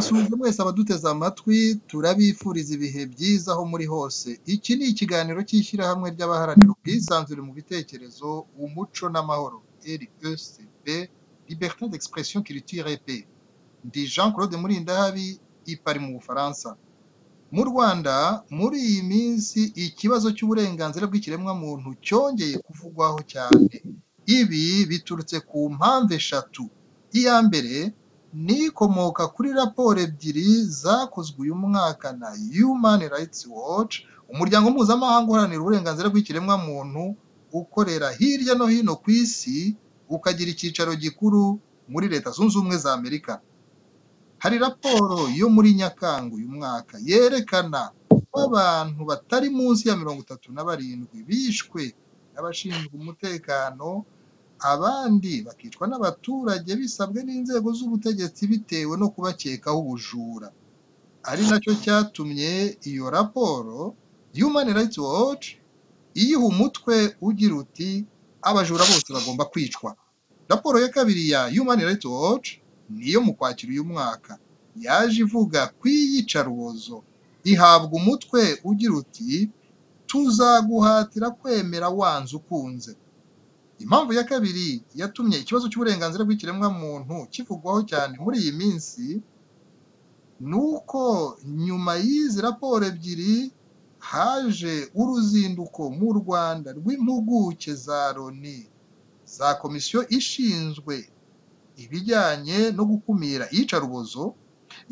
turabasuhuza mwese abaduteze amatwi, turabifuriza ibihe byiza aho muri hose. Iki ni ikiganiro cy'ishyirahamwe ry'abaharanira ubwisanzure mu bitekerezo, umuco n'amahoro, RECP, Liberté d'expression, culture et paix. Ndi Jean Claude Murindahabi, i Paris mu Bufaransa. Mu Rwanda, muri iyi minsi ikibazo cy'uburenganzira bw'ikiremwamuntu cyongeye kuvugwaho cyane. Ibi biturutse ku mpamvu eshatu. Iya mbere ni ikomoka kuri raporo ebyiri zakozwe uyu mwaka na Human Rights Watch, umuryango mpuzamahanga uharanira uburenganzira bw'ikiremwamuntu ukorera hirya no hino ku isi, ukagira icyicaro gikuru muri Leta Zunze Ubumwe za Amerika. Hari raporo yo muri Nyakanga uyu mwaka yerekana ko abantu batari munsi ya 37 bishwe n'abashinzwe umutekano, abandi bakicwa n'abaturage bisabwe n'inzego z'ubutegetsi bitewe no kubakekaho ubujura. Ari nacyo cyatumye iyo raporo Human Rights Watch iyiha umutwe ugira uti abajura bose bagomba kwicwa. Raporo ya kabiri ya Human Rights Watch niyo mu Kwakira uyu mwaka yaje ivuga kwiyicarubozo, ihabwa umutwe ugira uti tuzaguhatira kwemera wanze ukunze. Impamvu ya kabiri yatumye ikibazo cy'uburenganzira bw'ikiremwamuntu kivugwaho cyane muri iyi minsi nuko nyuma y'izi raporo ebyiri haje uruzinduko mu Rwanda rw'impuguke za Loni, za komisiyo ishinzwe ibijyanye no gukumira iyicarubozo.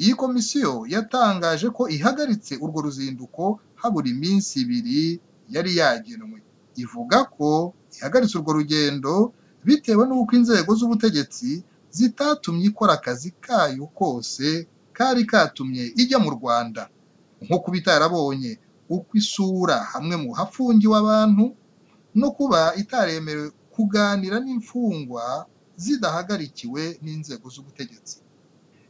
Iyi komisiyo yatangaje ko ihagaritse urwo ruzinduko habura iminsi 2 yari yagenwe. Ivuga ko ihagaritse urwo rugendo bitewe n'uko inzego z'ubutegetsi zitatumye ikora akazi kayo kose kari katumye ijya mu Rwanda, nko kuba itarabonye uko isura hamwe mu hafungiwe abantu no kuba itaremerewe kuganira n'imfungwa zidahagarikiwe n'inzego z'ubutegetsi.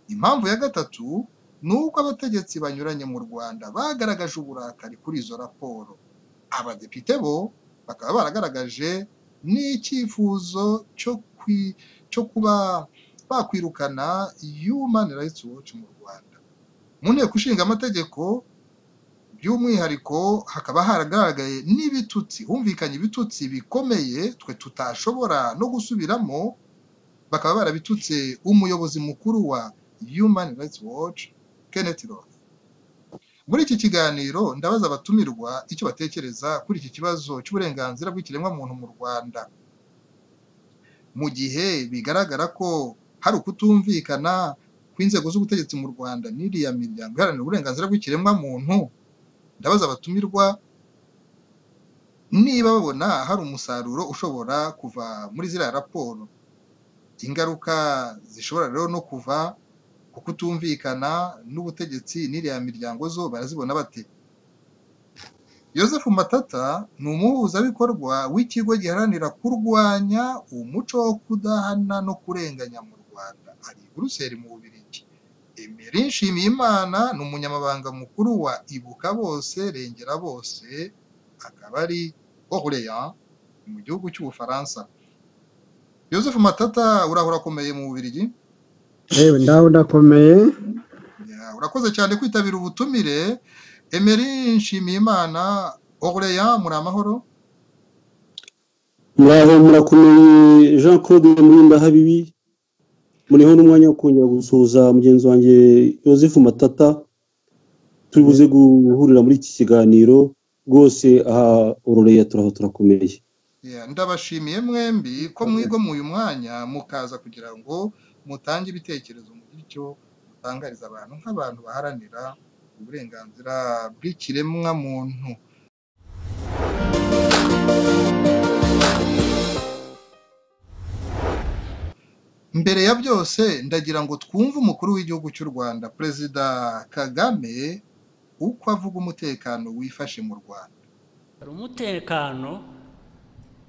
Impamvu ya gatatu ni uko abategetsi banyuranye mu Rwanda bagaragaje uburakari kuri izo raporo. Abadepite bo bakaba baragaragaje n'icyifuzo cyo kuba bakwirukana Human Rights Watch mu Rwanda. Mu nteko ishinga amategeko by'umwihariko hakaba haragaragaye n'ibitutsi, humvikanye ibitutsi bikomeye twe tutashobora no gusubiramo. Bakaba barabitutse umuyobozi mukuru wa Human Rights Watch, Kenneth Roth. Muri iki kiganiro ndabaza abatumirwa icyo batekereza kuri iki kibazo cy'uburenganzira bw'ikiremwamuntu mu Rwanda, mu gihe bigaragara ko hari ukutumvikana kw'inzego z'ubutegetsi mu Rwanda n'iriya miryango iharanira uburenganzira bw'ikiremwamuntu. Ndabaza abatumirwa niba babona hari umusaruro ushobora kuva muri ziriya raporo. Ingaruka zishobora rero no kuva ku kutumvikana n'ubutegetsi n'iriya miryango zo barazibona bate? Joseph Matata ni umuhuzabikorwa w'ikigo giharanira kurwanya umuco wo kudahana no kurenganya mu Rwanda, ari i Buruseli mu Bubiligi. Emery Nshimiyimana ni umunyamabanga mukuru wa Ibuka Bose Rengera Bose, akaba ari Orléans mu gihugu cy'Ubufaransa. Joseph Matata, urakomeye mu Bubiligi? Ndaho ndakomeye. Urakoze cyane kwitabira ubutumire. Emery Nshimiyimana, Orléans, muri amahoro? Murakomeye Jean Claude Murindahabi. Muriho n'umwanya wo kongera gusuhuza mugenzi wanjye Joseph Matata. Turibuze guhurira muri iki kiganiro rwose aha Orléans turakomeye. Ndabashimiye mwembi ko mwigomwe uyu mwanya mukaza kugira ngo mutange ibitekerezo mu bityo mutangariza abantu nk'abantu baharanira uburenganzira bw'ikiremwamuntu. Mbere ya byose ndagira ngo twumve umukuru w'igihugu cy'u Rwanda, Perezida Kagame, uko avuga umutekano wifashe mu Rwanda. Hari umutekano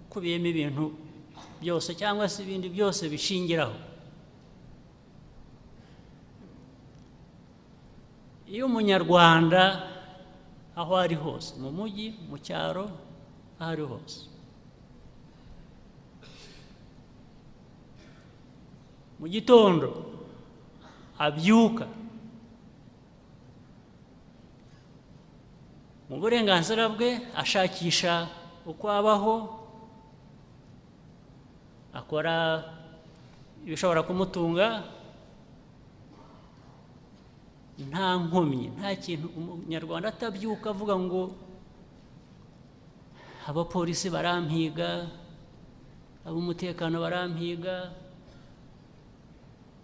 ukubiyemo ibintu byose cyangwa se ibindi byose bishingiraho. Iyo umunyarwanda aho ari hose, mu mujyi, mu cyaro, aho ari hose, mu gitondo abyuka mu burenganzira bwe ashakisha uko abaho, akora ibishobora kumutunga nta nkomyi, nta kintu umunyarwanda atabyuka avuga ngo abapolisi barampiga, ab'umutekano barampiga,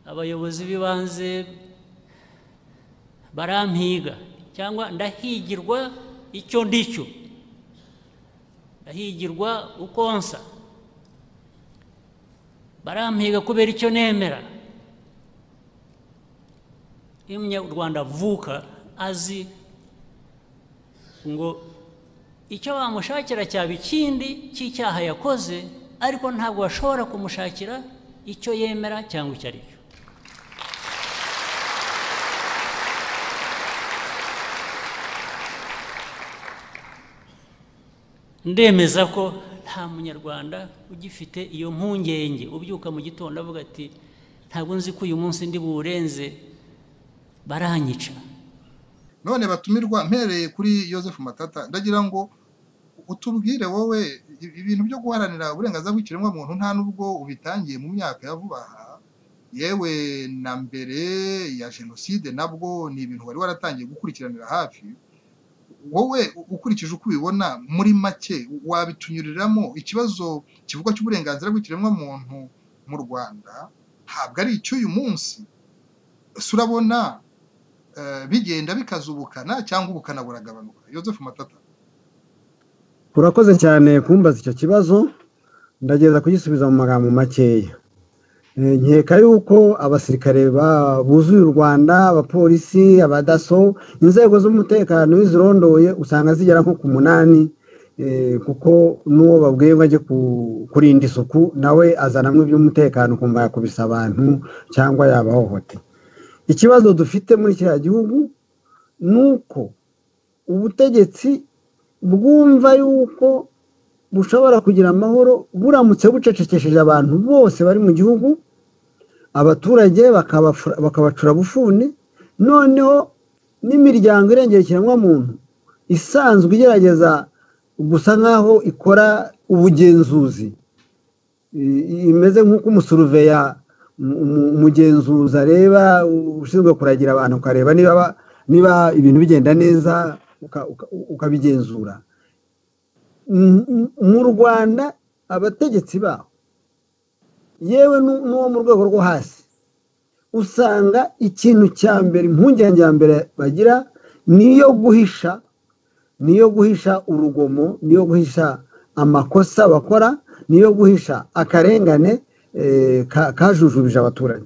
abayobozi b'ibanze barampiga, cyangwa ndahigirwa icyo ndicyo, ndahigirwa uko nsa, barampiga kubera icyo nemera. Iyo umunyarwanda avuka azi ngo icyo bamushakira cyaba ikindi cy'icyaha yakoze, ariko ntabwo bashobora kumushakira icyo yemera cyangwa icyo ari cyo. Ndemeza ko nta munyarwanda ugifite iyo mpungenge ubyuka mu gitondo avuga ati ntabwo nzi ko uyu munsi ndi buwurenze, baranyica. None batumirwa, mpereye kuri Joseph Matata, ndagira ngo utubwire wowe ibintu byo guharanira uburenganzira bw'ikiremwamuntu nta nubwo ubitangiye mu myaka ya vuba aha, yewe na mbere ya jenoside nabwo ni ibintu wari waratangiye gukurikiranira hafi. Wowe ukurikije uko ubibona muri make wabitunyuriramo, ikibazo kivuga cy'uburenganzira bw'ikiremwamuntu mu Rwanda ntabwo ari icy'uyu munsi, ese urabona bigenda bikazubukana cyangwa ubukana buragabanuka? Joseph Matata. Urakoze cyane kumbaza icyo kibazo, ndageza kugisubiza mu magambo makeya. Nkeka yuko abasirikare buzuye u Rwanda, abapolisi, abadaso, inzego z'umutekano zirondoye usanga zigera nko ku 8, kuko n'uwo babwiye ngo ajye kurinda isuku nawe azanamwe iby'umutekano kumva yakubisa abantu cyangwa yabahohote. Ikibazo dufite muri kiriya gihugu nuko ubutegetsi bwumva yuko bushobora kugira amahoro buramutse bucecekesheje abantu bose bari mu gihugu, abaturage bakabacura bufuni, noneho n'imiryango irengera ikiremwamuntu isanzwe igerageza gusa nkaho ikora ubugenzuzi, imeze nk'uko umusuruveya umugenzuzi areba ushinzwe kuragira abantu, ukareba niba ibintu bigenda neza ukabigenzura. Mu Rwanda abategetsi baho yewe n'uwo mu rwego rwo hasi usanga ikintu cya mbere, impungenge ya mbere bagira niyo guhisha urugomo, niyo guhisha amakosa bakora, niyo guhisha akarengane kajujubije abaturage,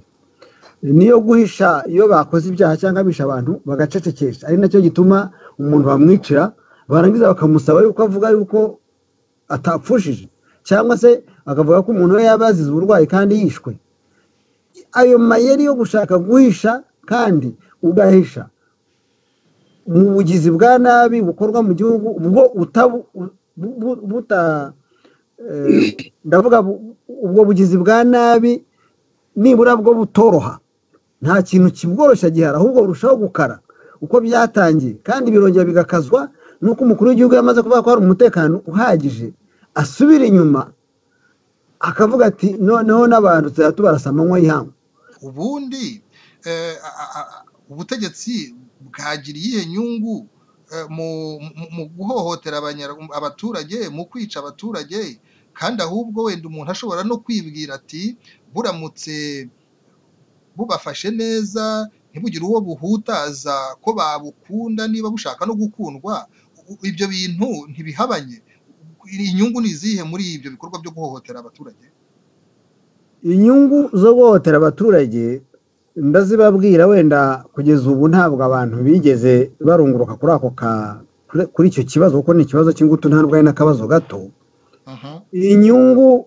niyo guhisha iyo bakoze ibyaha cyangwa bisha abantu bagacecekesha. Ari nacyo gituma umuntu bamwicira barangiza bakamusaba yuko avuga yuko atapfushije, cyangwa se akavuga ko umuntu we yabazize uburwayi kandi yishwe. Ayo mayeri yo gushaka guhisha kandi ugahisha mu bugizi bwa nabi bukorwa mu gihugu, ndavuga ubwo bugizi bwa nabi nibura bwo butoroha, nta kintu kibworoshya gihari, ahubwo burushaho gukara uko byatangiye, kandi birongera bigakazwa nuko umukuru w'igihugu yamaze kuvuga ko hari umutekano uhagije, asubira inyuma akavuga ati noneho n'abantu tubarasa amanywa y'ihangu. Ubundi ubutegetsi bwagira iyihe nyungu mu guhohotera abaturage, mu kwica abaturage, kandi ahubwo wenda umuntu ashobora no kwibwira ati buramutse bubafashe neza ntibugire uwo buhutaza ko babukunda, niba bushaka no gukundwa, ibyo bintu ntibihabanye. Inyungu ni izihe muri ibyo bikorwa byo guhohotera abaturage? Inyungu zo guhohotera abaturage ndazibabwira, wenda kugeza ubu ntabwo abantu bigeze barunguruka kuri icyo kibazo, kuko ni ikibazo cy'ingutu ntabwo ari n'akabazo gato. Inyungu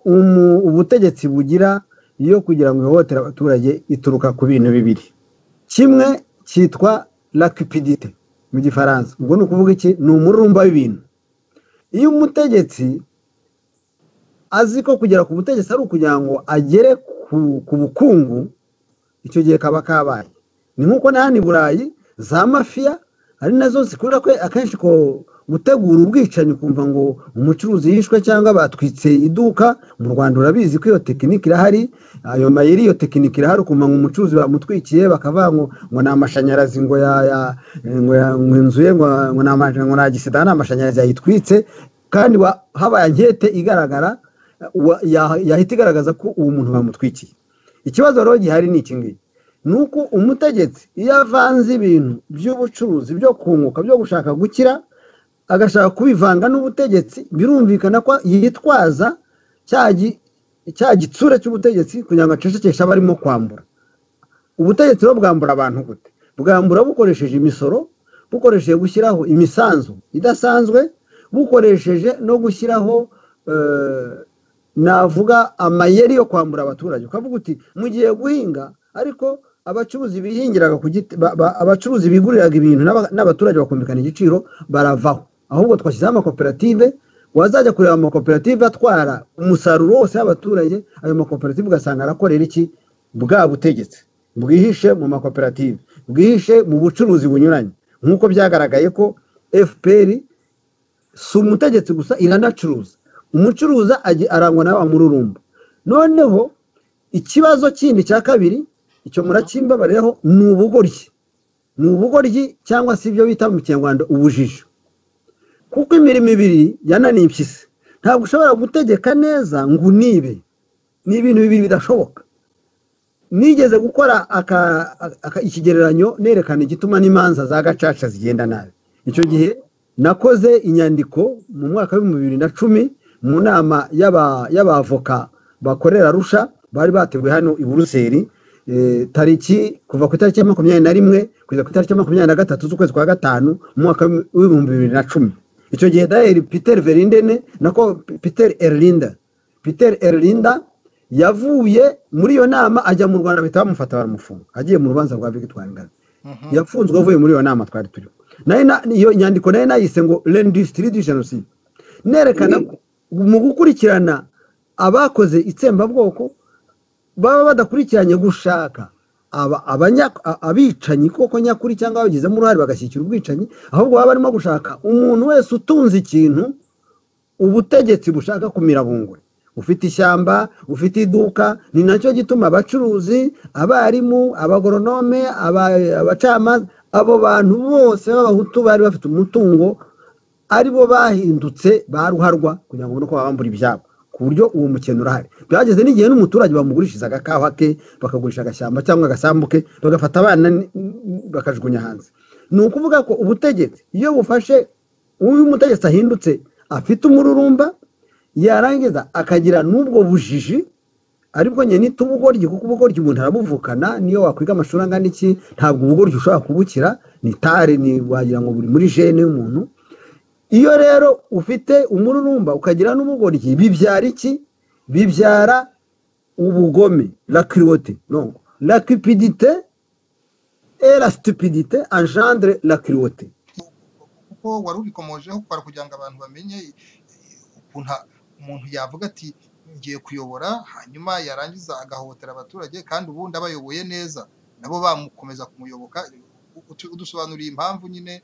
ubutegetsi bugira iyo kugira ngo ihohotere abaturage ituruka ku bintu bibiri. Kimwe cyitwa la cupidité mu gifaransa, ubwo ni ukuvuga iki? Ni umururumba w'ibintu. Iyo umutegetsi azi ko kugera ku butegetsi ari ukugira ngo agere ku bukungu, icyo gihe kaba kabaye. Ni nk'uko n'ahandi i Burayi za mafiya ari nazo zikunda ko akenshi ko gutegura ubwicanyi kumva ngo umucuruzi yishwe cyangwa batwitse iduka mu Rwanda urabizi ko iyo tekinike irahari ayo mayeri iyo tekinike irahari ukumva ngo umucuruzi bamutwikiye bakavuga ngo ni amashanyarazi ngo inzu ye ngo na gisida n'amashanyarazi yayitwitse kandi habaye ankete igaragara yahita igaragaza ko uwo muntu bamutwikiye. Ikibazo rero gihari ni iki ngiki nuko umutegetsi iyo avanze ibintu by'ubucuruzi byo kunguka byo gushaka gukira agashaka kubivanga n'ubutegetsi birumvikana ko yitwaza cya gitsure cy'ubutegetsi kugira ngo acecekeshe abarimo kwambura. Ubutegetsi rero bwambura abantu gute? Bwambura bukoresheje imisoro, bukoresheje gushyiraho imisanzu idasanzwe, bukoresheje no gushyiraho navuga amayeri yo kwambura abaturage. Ukavuga uti mugiye guhinga ariko abacuruzi bihingiraga ku giti abacuruzi biguriraga ibintu n'abaturage bakumvikana igiciro baravaho, ahubwo twashyizeho amakoperative wazajya kureba amakoperative atwara umusaruro wose y'abaturage. Ayo makoperative ugasanga arakorera iki? Bwa butegetsi bwihishe mu makoperative, bwihishe mu bucuruzi bunyuranye, nk'uko byagaragaye ko FPR si umutegetsi gusa iranacuruza. Umucuruza arangwa nawe amururumba. Noneho ikibazo kindi cya kabiri icyo muracyimbabareho ni ubugoryi. Ni ubugoryi cyangwa se ibyo bita mu Kinyarwanda ubujiji. Kuko imirimo ibiri yananiye impyisi. Ntabwo ushobora gutegeka neza ngo unibe. Ni ibintu bibiri bidashoboka. Nigeze gukora ikigereranyo nerekana igituma n'imanza za gacaca zigenda nabi. Icyo gihe nakoze inyandiko mu mwaka wa 2010 mu nama y'abavoka bakorera Arusha bari bateguye hano i Buruseli tariki kuva ku itariki ya 21 kugeza ku itariki ya 23 z'ukwezi kwa gatanu mu mwaka wa 2010. Icyo gihe Daire Peter Verindene nako Peter Erlinda yavuye muri iyo nama ajya mu Rwanda bahita bamufata baramufunga. Agiye mu rubanza rwa Victoire Ingabire. Yafunzwe avuye muri iyo nama twari turi. Iyo nyandiko nayo nayise ngo l'industrie du génocide. Nerekana mu gukurikirana abakoze itsembabwoko baba badakurikiranye gushaka abicanyi koko nyakuri cyangwa abagizemo uruhare bagashyikira ubwicanyi, ahubwo baba barimo gushaka umuntu wese utunze ikintu ubutegetsi bushaka kumira bungwe. Ufite ishyamba, ufite iduka, ni nacyo gituma abacuruzi, abarimu, abagoronome, abacamanza, abo bantu bose b'abahutu bari bafite umutungo aribo bahindutse baruharwa kugira ngo nuko babambura ibyabo, ku buryo uwo mukeno urahari. Byageze n'igihe n'umuturage bamugurishiza agakawa ke, bakagurisha agashyamba cyangwa agasambu ke, bagafata abana bakajugunya hanze. Ni ukuvuga ko ubutegetsi iyo bufashe uyu mutegetsi ahindutse afite umururumba, yarangiza akagira n'ubwo bujiji, ariko nyine tubugoryi kuko ubugoryi umuntu arabuvukana. Niyo wakwiga amashuri angana iki ntabwo ubugoryi ushobora kubukira, ni tare, ni wagira ngo buri muri gene y'umuntu. Iyo rero ufite umururumba ukagira n'ubugoryi bibyara iki? Bibyara ubugome, la cruauté. Donc la cupidité et la stupidité engendre la cruauté. Kuko wari ubikomojeho kwara kugira ngo abantu bamenye ukuntu umuntu yavuga ati ngiye kuyobora hanyuma yarangiza agahotera abaturage kandi ubundi abayoboye neza nabo bamukomeza kumuyoboka. Udusobanuriye impamvu nyine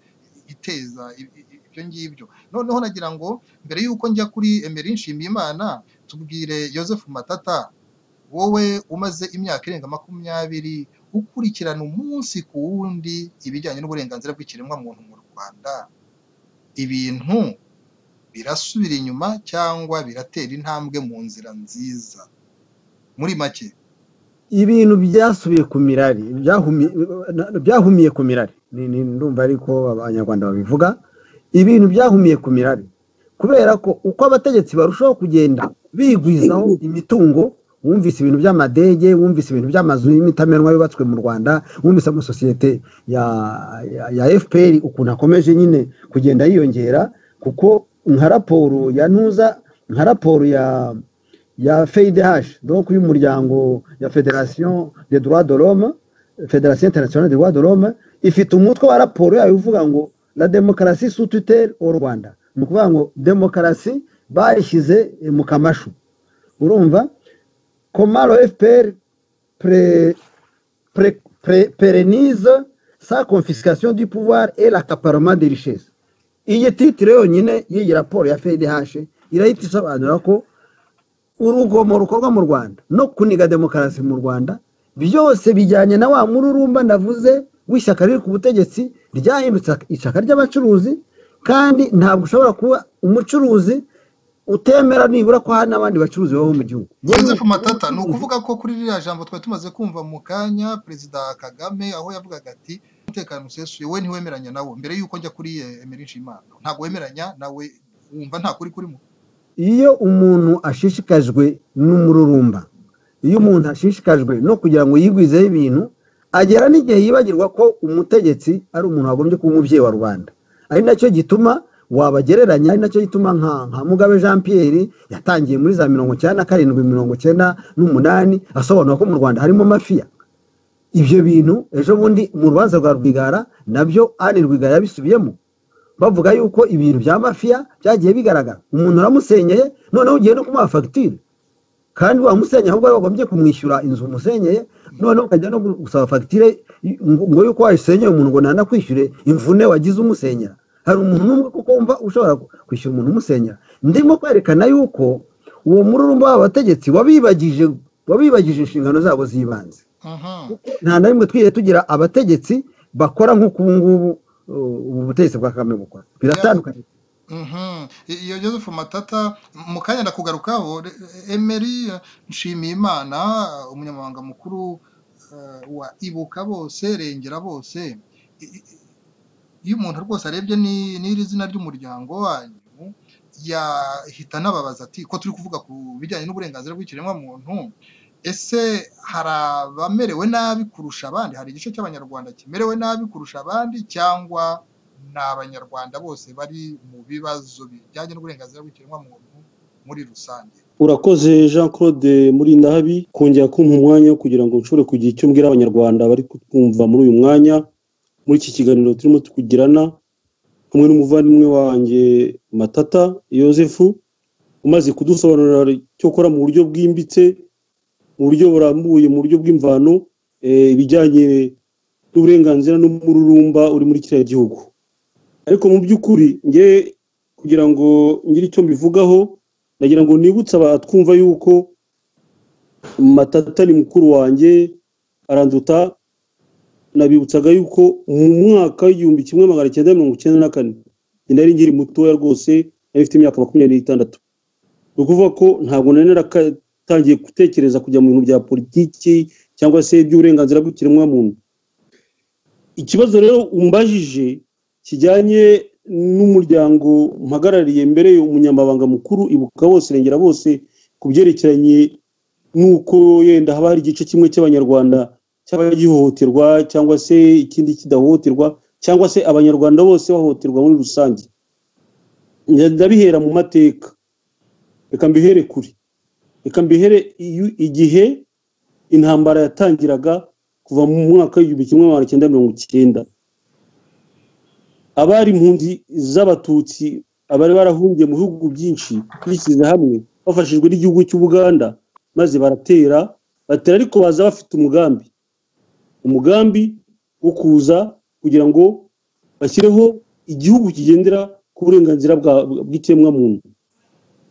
iteza ibyo ngibyo. Noneho nagira ngo mbere yuko njya kuri Emery Nshimiyimana tubwire Joseph Matata, wowe umaze imyaka irenga 20 ukurikirana umunsi ku wundi ibijyanye n'uburenganzira bw'ikiremwa muntu mu Rwanda, ibintu birasubira inyuma cyangwa biratera intambwe mu nzira nziza? Muri make ibintu byasubiye ku mirari, byahumiye ku mirari. Ndumva ariko abanyarwanda babivuga, ibintu byahumiye ku mirari kubera ko uko abategetsi barushaho kugenda bigwizaho imitungo. Wumvise ibintu by'amadege, wumvise ibintu by'amazu y'imitamerwa yubatswe mu Rwanda, wumvise amasosiyete ya FPR ukuntu akomeje nyine kugenda yiyongera, kuko nka raporo ya ntuza, nka raporo ya FIDH, donc y'umuryango ya Fédération des droits de l'homme, Fédération internationale des droits de l'homme, ifite umutwe wa raporo yayo uvuga ngo la démocratie sous tutelle au Rwanda. Ni ukuvuga ngo demokarasi bayishyize mu kamashu. Urumva comment le FPR pérennise sa confiscation du pouvoir et l'accaparement des richesses. Iyi titire yonyine y'iyi raporo ya FIDH irahita isobanura ko urugomo rukorwa mu Rwanda no kuniga demokarasi mu Rwanda byose bijyanye na wa mururumba ndavuze w'ishyaka riri ku butegetsi ryahindutse ishyaka ry'abacuruzi, kandi ntabwo ushobora kuba umucuruzi utemera nibura ko hari n'abandi bacuruzi babo mu gihugu. Joseph Matata, ni ukuvuga ko kuri ririya jambo twari tumaze kumva mu kanya Perezida Kagame aho yavugaga ati umutekano usesuye, we ntiwemeranya nawe mbere y'uko njya kuri Emery Nshimiyimana, ntabwo wemeranya nawe, wumva nta kuri kurimo? Iyo umuntu ashishikajwe n'umururumba, iyo umuntu ashishikajwe no kugira ngo yigwizeho ibintu, agera n'igihe yibagirwa ko umutegetsi ari umuntu wagombye kuba umubyeyi wa rubanda. Ari nacyo gituma wabagereranya, ari nacyo gituma nka Mugabe Jean Pierre yatangiye muri za 97 98 asobanura ko mu Rwanda harimo mafiya. Ibyo bintu ejo bundi mu rubanza rwa Rwigara nabyo Anne Rwigara yabisubiyemo, bavuga yuko ibintu bya mafiya byagiye bigaragara. Umuntu uramusenyeye noneho ugiye no kumuha fagitire, kandi wamusenyeye ahubwo wagombye kumwishyura inzu umusenyeye, noneho ukajya no gusaba fagitire ngo yuko wayisenyeye umuntu ngo nanakwishyure imvune wagize umusenyera. Hari umuntu n'umwe kuko wumva ushobora kwishyura umuntu umusenyera? Ndimo kwerekana yuko uwo mururumba w'abategetsi wabibagije inshingano zabo z'ibanze. Nta na rimwe twiye tugira abategetsi bakora nk'uko ubu ngubu ubu butegetsi bwa Kagame bukora, biratandukanye. Iyo Joseph Matata mu kanya ndakugarukaho. Emery Nshimiyimana, umunyamabanga mukuru wa Ibuka Bose Rengera Bose, iyo umuntu rwose arebye n'iri zina ry'umuryango wanyu yahita nababaza ati ko turi kuvuga ku bijyanye n'uburenganzira bw'ikiremwamuntu, ese hari abamerewe nabi kurusha abandi? Hari igice cy'abanyarwanda kimerewe nabi kurusha abandi, cyangwa ni abanyarwanda bose bari mu bibazo bijyanye n'uburenganzira bw'ikiremwamuntu muri rusange? Urakoze Jean Claude Murindahabi kongera kumpa umwanya kugira ngo nshobore kugira icyo mbwira abanyarwanda bari kutwumva muri uyu mwanya, muri iki kiganiro turimo tukugirana kumwe n'umuvandimwe wanjye Matata Joseph, umaze kudusobanurira icyo ukora mu buryo bwimbitse, mu buryo burambuye, mu buryo bw'imvano, ibijyanye n'uburenganzira n'umururumba uri muri kiriya gihugu. Ariko mu by'ukuri nge kugira ngo ngire icyo mbivugaho, nagira ngo nibutse abatwumva yuko Matata ni mukuru wanjye, aranduta. Nabibutsaga yuko mu mwaka w'igihumbi 1994 nari ngiri mutoya rwose, nari mfite imyaka 26. Ukuvuga ko ntabwo nari naratangiye gutekereza kujya mu bintu bya politiki cyangwa se by'uburenganzira bw'ikiremwamuntu. Ikibazo rero umbajije kijyanye n'umuryango mpagarariye mbere umunyamabanga mukuru Ibuka Bose Rengera Bose, kubyerekeranye nuko yenda haba hari igice kimwe cy'abanyarwanda cy'abagihohoterwa cyangwa se ikindi kidahohoterwa, cyangwa se abanyarwanda bose bahohoterwa muri rusange. Ndabihera mu mateka, reka mbihere kuri, reka mbihere igihe intambara yatangiraga kuva mu mwaka w'igihumbi 1990. Abari impunzi z'abatutsi abari barahungiye mu bihugu byinshi bishyize hamwe bafashijwe n'igihugu cy'Ubuganda, maze batera ariko baza bafite umugambi wo kuza kugira ngo bashyireho igihugu kigendera ku burenganzira bw'ikiremwamuntu.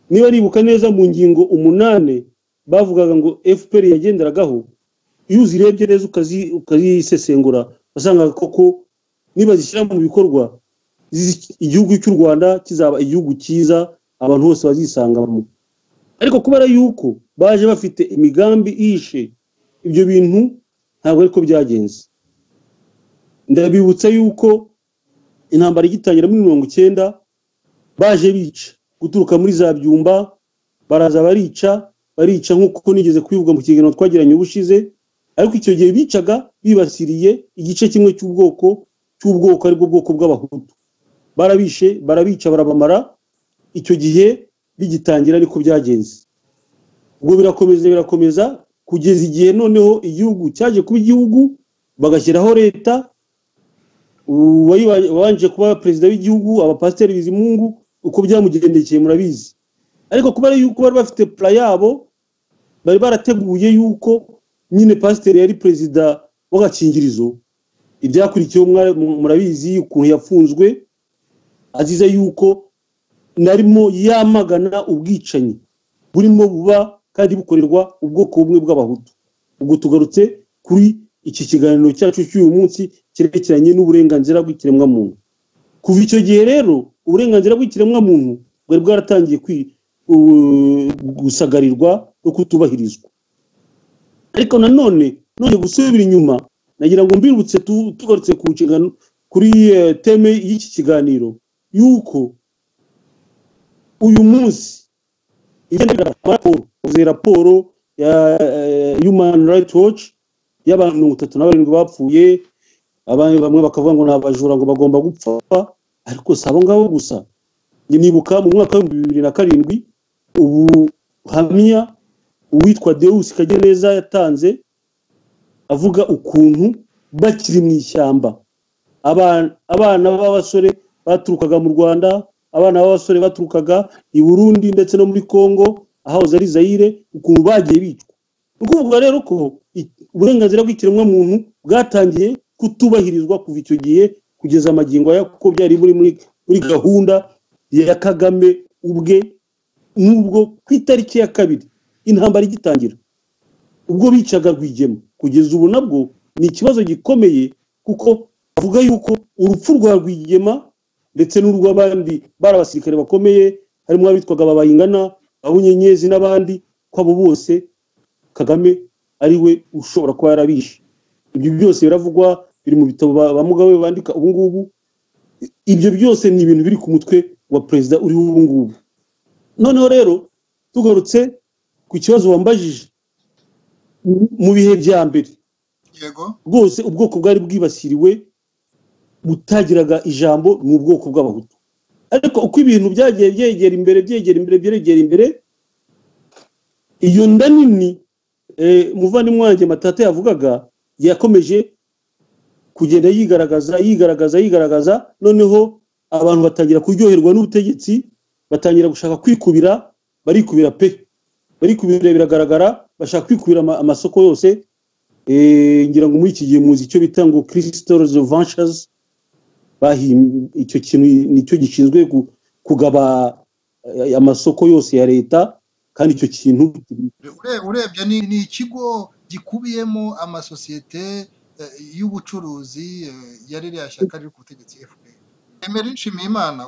Niba ribuka neza mu ngingo 8 bavugaga ngo FPR yagenderagaho, iyo uzirebye neza ukazisesengura basanga koko niba zishyira mu bikorwa igihugu cy'u Rwanda kizaba igihugu cyiza abantu bose bazisangamo. Ariko kubera yuko baje bafite imigambi ishe, ibyo bintu ntabwo ariko byagenze. Ndabibutsa yuko intambara igitangira muri 90 baje bica guturuka muri za Byumba, baraza barica nk'uko nigeze kwivuga mu kiganiro twagiranye ubushize. Ariko icyo gihe bicaga bibasiriye igice kimwe cy'ubwoko aribwo bwoko bw'abahutu. Barabica barabamara. Icyo gihe bigitangira niko byagenze. Ubwo birakomeza kugeza igihe noneho igihugu cyaje kuba igihugu, bagashyiraho leta. Wabanje kuba perezida w'igihugu abapasiteri Bizimungu, uko byamugendekeye murabizi. Ariko kubera yuko bari bafite plan yabo, bari barateguye yuko nyine pasiteri yari perezida w'agakingirizo, ibyakurikiyeho murabizi ukuntu yafunzwe azize yuko narimo yamagana ubwicanyi burimo buba kandi bukorerwa ubwoko bumwe bw'abahutu. Ubwo tugarutse kuri iki kiganiro cyacu cy'uyu munsi cyerekeranye n'uburenganzira bw'ikiremwamuntu. Kuva icyo gihe rero uburenganzira bw'ikiremwamuntu bwari bwaratangiye gusagarirwa no kutubahirizwa. Ariko nanone gusubira inyuma nagira ngo mbirutse tugarutse ku nshingano kuri teme y'iki kiganiro yuko uyu munsi raporo ya Human Rights Watch y'abantu 37 bapfuye, bamwe bakavuga ngo nabajura ngo bagomba gupfa, ariko sabo ngabo gusa. Nibuka mu mwaka wa 2007 ubuhamya uwitwa Deus Kageneza yatanze avuga ukuntu bakiri mu ishyamba abana b'abasore baturukaga mu Rwanda, abana b'abasore baturukaga i Burundi ndetse no muri Kongo aho zari Zaire, ukuntu bagiye bicwa. Ukuvuga rero ko uburenganzira bw'ikiremwamuntu bwatangiye kutubahirizwa kuva icyo gihe kugeza amagingo aya, kuko byari muri gahunda ya Kagame ubwe, n'ubwo ku itariki ya 2 intambara igitangira ubwo bicaga Rwigema. Kugeza ubu nabwo ni ikibazo gikomeye, kuko avuga yuko urupfu rwa Rwigema ndetse n'urw'abandi bari abasirikare bakomeye harimo abitwaga Babayingana, Abunyenyezi n'abandi, ko abo bose Kagame ari we ushobora kuba yarabishe. Ibyo byose biravugwa, biri mu bitabo ba Mugabe bandika ubu ngubu. Ibyo byose ni ibintu biri ku mutwe wa president uri ubu ngubu. Noneho rero tugarutse ku kibazo wambajije mu bihe bya mbere, yego rwose ubwoko bwari bwibasiriwe butagiraga ijambo mu bwoko bw'abahutu. Ariko uko ibintu byagiye byegera imbere, iyo nda nini muvandimwe wanjye Matata yavugaga yakomeje kugenda yigaragaza, noneho abantu batangira kuryoherwa n'ubutegetsi, batangira gushaka kwikubira, barikubira pe, barikubira biragaragara, bashaka kwikubira amasoko yose. Ngira ngo muri iki gihe muzi icyo bita ngo Crystals of Ventures, icyo kintu nicyo gishinzwe kugaba amasoko yose ya leta, kandi icyo kintu urebye ni ikigo gikubiyemo amasosiyete y'ubucuruzi yari yashyaka riri ku butegetsi FPR. Emery Nshimiyimana,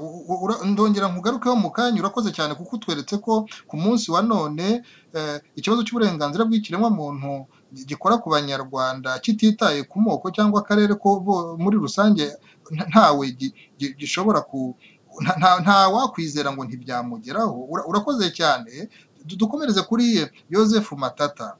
ndongera nkugarukeho mu kanya, urakoze cyane kuko utweretse ko ku munsi wa none ikibazo cy'uburenganzira bw'ikiremwamuntu gikora ku banyarwanda kititaye ku moko cyangwa akarere ko muri rusange ntawe gishobora nta wakwizera ngo ntibyamugeraho. Urakoze cyane. Dukomereze kuri Joseph Matata.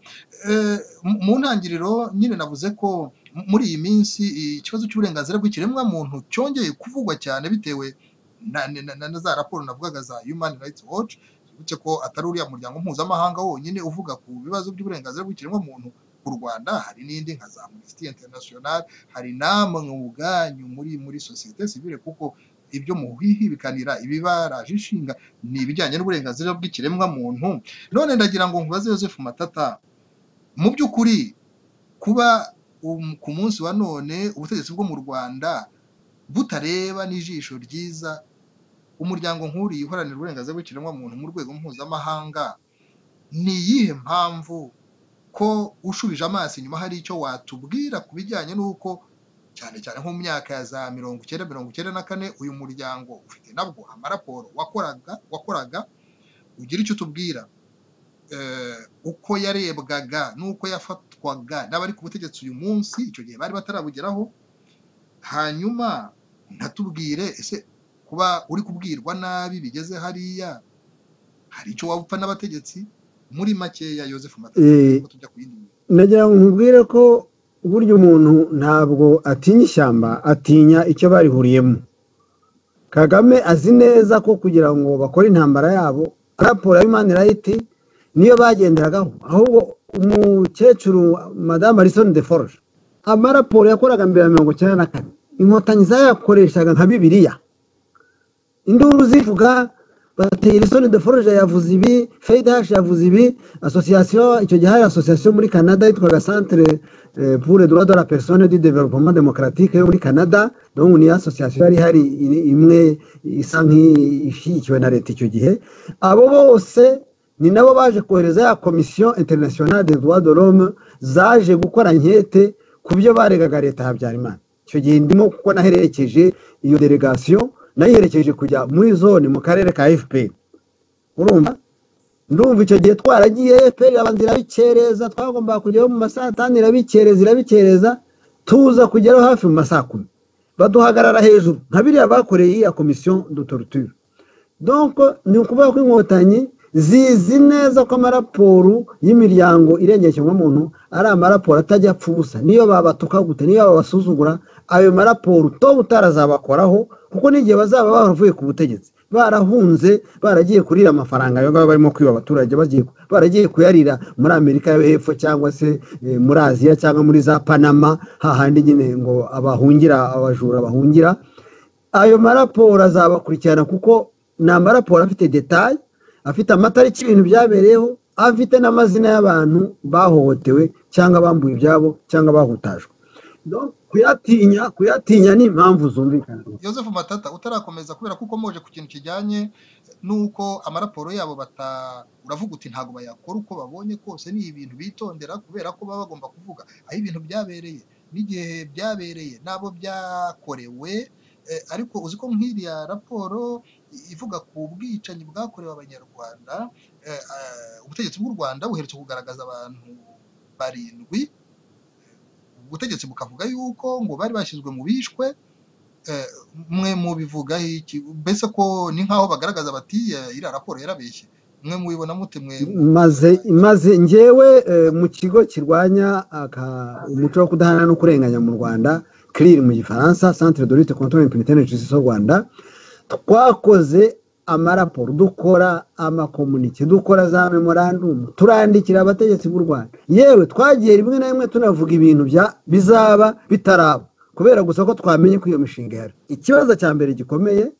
Mu ntangiriro nyine navuze ko muri iyi minsi ikibazo cy'uburenganzira bw'ikiremwamuntu cyongeye kuvugwa cyane bitewe na za raporo navugaga za Human Rights Watch. Uretse ko atari uriya muryango mpuzamahanga wonyine uvuga ku bibazo by'uburenganzira bw'ikiremwamuntu ku Rwanda, hari n'indi nka za Amnesty International, hari namwe ubwanyu muri societe civile, kuko ibyo muhihibikanira ibibaraje ishinga ni ibijyanye n'uburenganzira bw'ikiremwamuntu. None ndagira ngo nkubaze Joseph Matata, mu by'ukuri kuba ku munsi wa none ubutegetsi bwo mu Rwanda butareba n'ijisho ryiza umuryango nk'uriya uharanira uburenganzira bw'ikiremwamuntu mu rwego mpuzamahanga, ni iyihe mpamvu ko ushubije amaso inyuma hari icyo watubwira ku bijyanye n'uko cyane cyane nko mu myaka ya za 1994 uyu muryango ufite nabwo amaraporo wakoraga ugira icyo tubwira uko yarebwaga n'uko yafatwaga n'abari ku butegetsi uyu munsi, icyo gihe bari batarabugeraho. Hanyuma ntatubwire ese kuba uri kubwirwa nabi bigeze hariya hari icyo wapfa n'abategetsi muri makeya. Joseph Matata, tujya ku yindi. Nagira ngo nkubwire ko burya umuntu ntabwo atinya ishyamba, atinya icyo barihuriyemo. Kagame azi neza ko kugira ngo bakore intambara yabo raporo ya Human Rights niyo bagenderagaho, ahubwo umukecuru Madame Alison de Forge amaraporo yakoraga mbere ya 1994 inkotanyi zayakoreshaga nka Bibiliya. Induru zivuga Bateyrisoni de Forge yavuze ibi, Feidash yavuze ibi, association icyo gihe hari association muri Canada yitwaga Centre pour le droit de la personne et du développement démocratique yo muri Canada, donc ni association yari hari imwe isa nk'ishyigikiwe na leta icyo gihe. Abo bose ni nabo baje kohereza ya Commission internationale des droits de l'homme zaje gukora nkete ku byo baregaga leta Habyarimana. Icyo gihe ndimo kuko naherekeje iyo delegation, nayiherekeje kujya muri zone mu karere ka FPR. Urumva ndumva icyo gihe twaragiye FPR abanzira bikereza, twagomba kujyaho mu masaha 5 irabikereza tuza kugeraho hafi mu masaha 10 baduhagarara hejuru nka biriya bakoreye ya Commission de torture. Donc ni ukuvuga ko inkotanyi zizi neza ko amaraporo y'imiryango irengeye muntu ari amaraporo atajya apfubusa, niyo babatuka gute, niyo babasuzugura, ayo maraporo to utarazabakoraho kuko n'igihe bazaba bavuye ku butegetsi barahunze, baragiye kurira amafaranga yo barimo kwiba abaturage, baragiye kuyarira muri Amerika yo hepfo cyangwa se muri Aziya cyangwa muri za Panama, hahandi nyine ngo abahungira abajura bahungira. Ayo maraporo azabakurikirana kuko ni amaraporo afite detail, afite amatariki ibintu byabereyeho, afite n'amazina y'abantu bahohotewe cyangwa bambuye ibyabo cyangwa bahutajwe. Donc kuyatinya ni impamvu zumvikana. Joseph Matata utarakomeza kubera kuko moje ku kintu kijyanye nuko amaraporo yabo uravuga uti ntago bayakora uko babonye kose, ni ibintu bitondera kubera ko baba bagomba kuvuga aho ibintu byabereye n'igihe byabereye nabo byakorewe. Ariko uziko nk'iriya raporo ivuga ku bwicanyi bwakorewe abanyarwanda, ubutegetsi bw'u Rwanda buherutse kugaragaza abantu 7, ubutegetsi bukavuga yuko ngo bari bashyizwe mu bishwe. Mwe mu bivuga iki mbese ko ni nkaho bagaragaza bati iriya raporo yarabeshye, mwe mubibona mute? Mwe maze ngewe mu kigo kirwanya umuco wo kudahana no kurenganya mu Rwanda, CRIR mu Gifaransa, Centre de lutte contre l'impunité et justice au Rwanda, twakoze amaraporo, dukora amakomunike, dukora za memorandum, turandikira abategetsi b'u Rwanda, yewe twagiye rimwe na rimwe tunavuga ibintu bizaba bitaraba kubera gusa ko twamenye ko iyo mishinga ihari. Ikibazo cya mbere gikomeye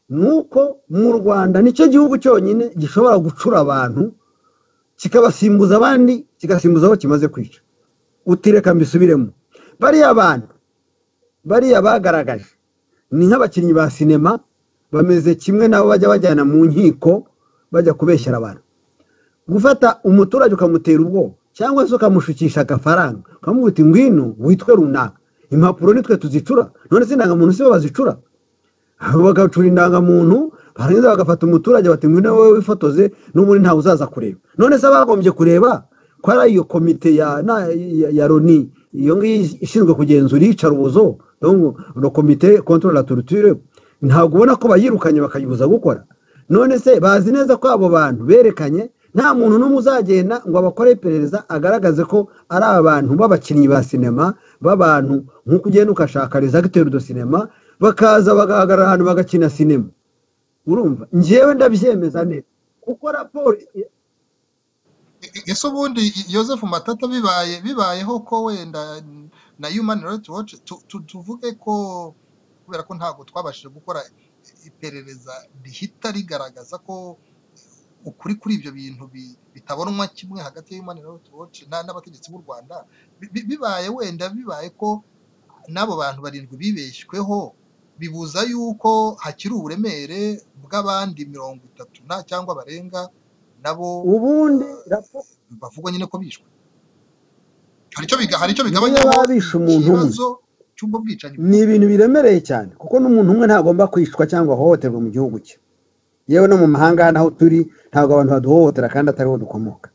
nuko mu Rwanda nicyo gihugu cyonyine gishobora gucura abantu kikabasimbuza abandi, kigasimbuza aho kimaze kwica. Utireka mbisubiremo, bariya bagaragaje ni nk'abakinnyi ba sinema, bameze kimwe nabo bajya bajyana mu nkiko bajya kubeshyera abantu. Gufata umuturage ukamutera ubwoba cyangwa se ukamushukisha agafaranga ukamubwira uti ngwino witwe runaka, impapuro nitwe tuzicura, none se indangamuntu si bo bazicura? Bagacura indangamuntu barangiza bagafata umuturage bati ngwino wowe wifotoze n'ubundi ntawe uzaza kureba. None se bagombye kureba ko ari iyo komite ya Loni iyo ngiyi ishinzwe kugenzura iyicarubozo, donc le comité contre la torture, ntabwo ubona ko bayirukanye bakayibuza gukora? None se bazi neza ko abo bantu berekanye nta muntu n'umwe uzagenda ngo abakore iperereza agaragaze ko ari abantu b'abakinnyi ba sinema, b'abantu nk'uko ugenda ukashaka les acteurs de cinéma bakaza bagahagarara ahantu bagakina sinema. Urumva njyewe ndabyemeza neza kuko raporo ese ubundi Joseph Matata bibayeho ko wenda na Human Rights Watch tuvuge ko kubera ko ntabwo twabashije gukora iperereza rihita rigaragaza ko ukuri kuri ibyo bintu bitabonwa kimwe hagati ya Human Rights Watch n'abategetsi b'u Rwanda, bibaye ko n'abo bantu 7 bibeshyweho, bibuza yuko hakiri uburemere bw'abandi 30 cyangwa barenga nabo ubundi bavugwa nyine ko bishwe. Hari icyo bigabanyaho ikibazo cy'ubwo bwicanyi. Ni ibintu biremereye cyane kuko n'umuntu umwe ntagomba kwishwa cyangwa hohoterwa mu gihugu cye. Yewe no mu mahanga naho turi ntabwo abantu baduhohotera kandi atariho dukomoka.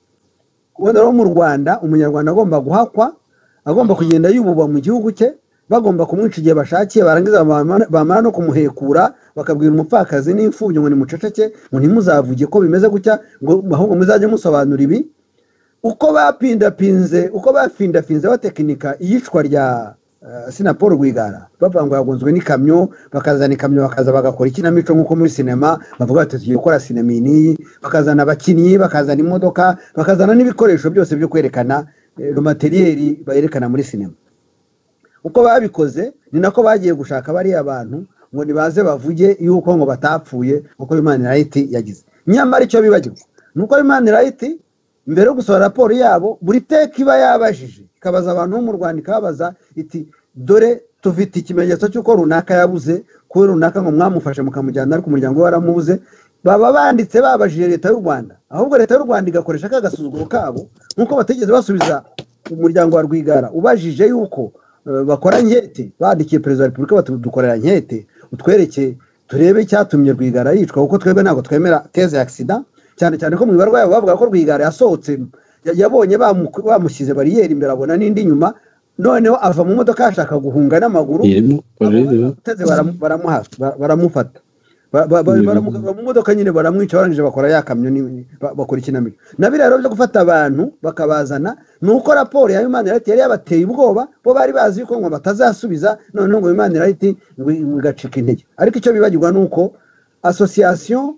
Ubona rero mu Rwanda umunyarwanda agomba guhakwa, agomba kugenda yububwa mu gihugu cye, bagomba kumwica igihe bashakiye, barangiza bamara no kumuhekura bakabwira umupfakazi n'imfubyi ngo nimuceceke, ngo ntimuzavuge ko bimeze gutya, ngo ahubwo muzajye musobanura ibi. Uko bapindafinze batekinika iyicwa rya Sinapol Rwigara, bavuga ngo yagonzwe n'ikamyo, bakazana ikamyo bakaza bagakora ikinamico nk'uko muri sinema bavuga bati tugiye gukora sinema iyi, bakazana abakinnyi, bakazana imodoka, bakazana n'ibikoresho byose byo kwerekana le materiel bayerekana muri sinema. Uko babikoze ni nako bagiye gushaka bari abantu ngo nibaze bavuge yuko ngo batapfuye uko Human Rights yagize. Nyamara icyo bibagirwa nuko Human Rights mbere yo gusohora raporo yabo buri teka iba yabajije ikabaza abantu bo mu Rwanda ikabaza iti dore tufite ikimenyetso cy'uko runaka yabuze ko runaka ngo mwamufashe mukamujyana ariko umuryango waramubuze. Baba banditse babajije leta y'u Rwanda, ahubwo leta y'u Rwanda igakoresha akagasuzuguro kabo nkuko bategeze basubiza umuryango wa Rwigara ubajije yuko bakora nkete, bandikiye perezida wa Repubulika batudukorera nkete utwereke turebe icyatumye Rwigara yicwa kuko twebwe ntabwo twemera teze ya accident, cyane cyane ko mu ibarwa yabo bavuga ko Rwigara yasohotse yabonye bamushyize bariyeri imbere abona n'indi nyuma, noneho ava mu modoka ashaka guhunga n'amaguru baramufata baramugarura mu modoka nyine baramwica barangije bakora yakamyo bakora ikinamiro. Nabiri rero byo gufata abantu bakabazana nuko raporo ya Human Rights yari yabateye ubwoba, bo bari bazi ko ngo batazasubiza, none ngo Human Rights ngacika intege. Ariko icyo bibagirwa nuko association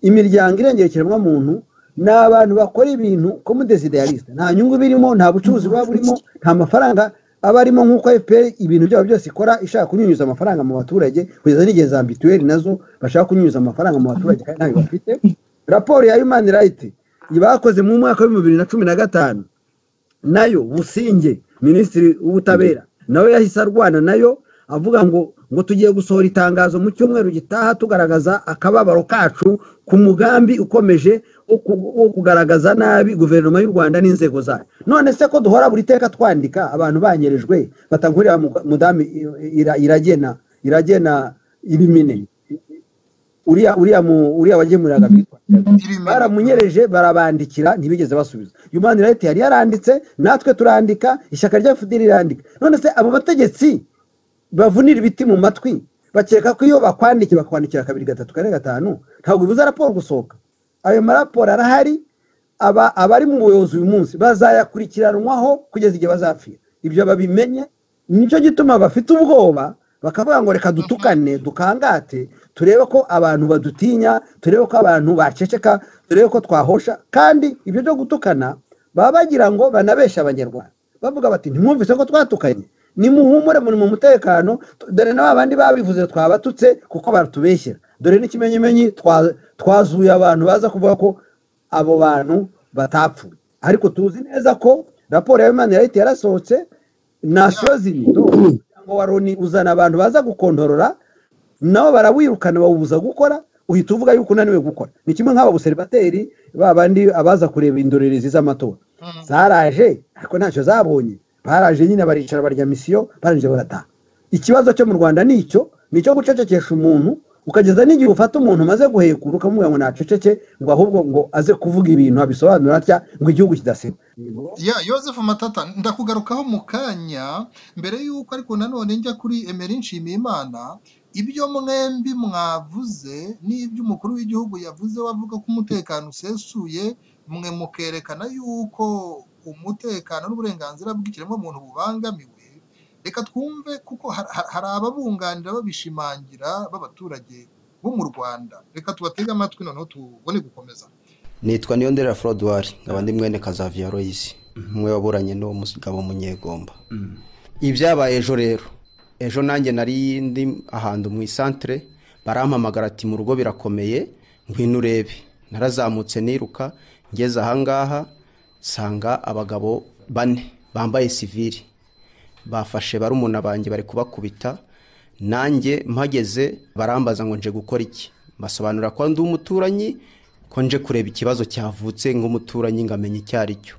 imiryango irengera ikiremwa muntu n'abantu bakora ibintu comme des idéalistes, nta nyungu birimo, nta bucuruzi buba burimo, nta mafaranga abarimo nkuko FPR ibintu byabo byose ikora ishaka kunyunyuza amafaranga mu baturage, kugeza n'igihe za mbitueli nazo bashaka kunyunyuza amafaranga mu baturage kandi ntayo bafite. Raporo ya Human Rights ibakoze mu mwaka wa 2015 nayo Businge minisitiri w'ubutabera nawe yahise arwana nayo avuga ngo tugiye gusohora itangazo mu cyumweru gitaha tugaragaza akababaro kacu ku mugambi ukomeje wo kugaragaza nabi guverinoma y'u Rwanda n'inzego zayo. None se ko duhora buri teka twandika abantu banyerejwe batangurira mudami iragena ibimine uriya wagemuriraga bitwa baramunyereje barabandikira ntibigeze basubiza. Human Rights yari yaranditse, natwe turandika, ishyaka rya FDL rirandika. None se abo bategetsi bavunira ibiti mu matwi bakeka ko iyo bakwandikira kabiri gatatu kane gatanu ntabwo bibuza raporo gusohoka. Ayo maraporo arahari, abari mu buyobozi uyu munsi bazayakurikiranwaho kugeza igihe bazapfira. Ibyo babimenye, nicyo gituma bafite ubwoba bakavuga ngo reka dutukane dukangate turebe ko abantu badutinya, turebe ko abantu baceceka, turebe ko twahosha. Kandi ibyo byo gutukana baba bagira ngo banabesha abanyarwanda bavuga bati ntimwumvise ko twatukanye, nimuhumure muri mu mutekano, dore n'abandi babivuze twabatutse kuko baratubeshyera, dore n'ikimenyimenyi twazuye abantu baza kuvuga ko abo bantu batapfuye. Ariko tuzi neza ko raporo ya Human Rights yarasohotse, nasiyo zirindo ngo waroni uzana abantu baza gukontorora nabo barawirukana bawubuza gukora, uhita uvuga yuko unaniwe gukora. Ni kimwe nk'aba buseribateri babandi abaza kureba indorerezi z'amatora zaraje ariko ntacyo zabonye, baraje nyine baricara barya misiyo baranje barataha. Ikibazo cyo mu Rwanda nicyo gucecekesha umuntu ukageza n'igihe ufata umuntu maze guhekura ukamubwira ngo naceceke ngo ahubwo ngo aze kuvuga ibintu abisobanura atya ngo igihugu kidasiba. Joseph Matata ndakugarukaho mu kanya mbere yuko, ariko nanone njya kuri Emery Nshimiyimana. Ibyo mwembi mwavuze n'ibyo umukuru w'igihugu yavuze wavuga ko umutekano usesuye, mwe mukerekana yuko umutekano n'uburenganzira bw'ikiremwamuntu bubangamiwe. Reka twumve kuko hari ababunganira babishimangira b'abaturage bo mu Rwanda. Reka tubatege amatwi noneho tubone gukomeza. Nitwa Niyondera Frodouard, nkaba ndi mwene Kazavia Royce, umwe waburanye n'uwo mugabo Munyegomba. Ibyabaye ejo rero, ejo nanjye nari ndi ahantu mu isantre, barampamagara ati mu rugo birakomeye ngwino urebe. Narazamutse niruka ngeze ahangaha sanga abagabo 4 bambaye civili bafashe barumuna banjye bari kubakubita. Nanjye mpageze barambaza ngo nje gukora iki, basobanura ko ndi umuturanyi, ko nje kureba ikibazo cyavutse ng'umuturanyi ngamenya icyari cyo.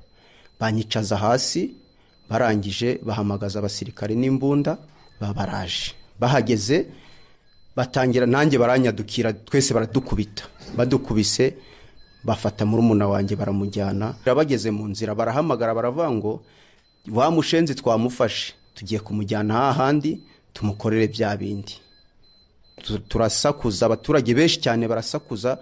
Banyicaza hasi, barangije bahamagaza abasirikare n'imbunda babaraje. Bahageze batangira nanjye baranyadukira, twese baradukubita. Badukubise bafata murumuna wanjye baramujyana. Bageze mu nzira barahamagara baravuga ngo wa mushenzi twamufashe, tugiye kumujyana hahandi tumukorere bya bindi. Turasakuza, abaturage benshi cyane barasakuza,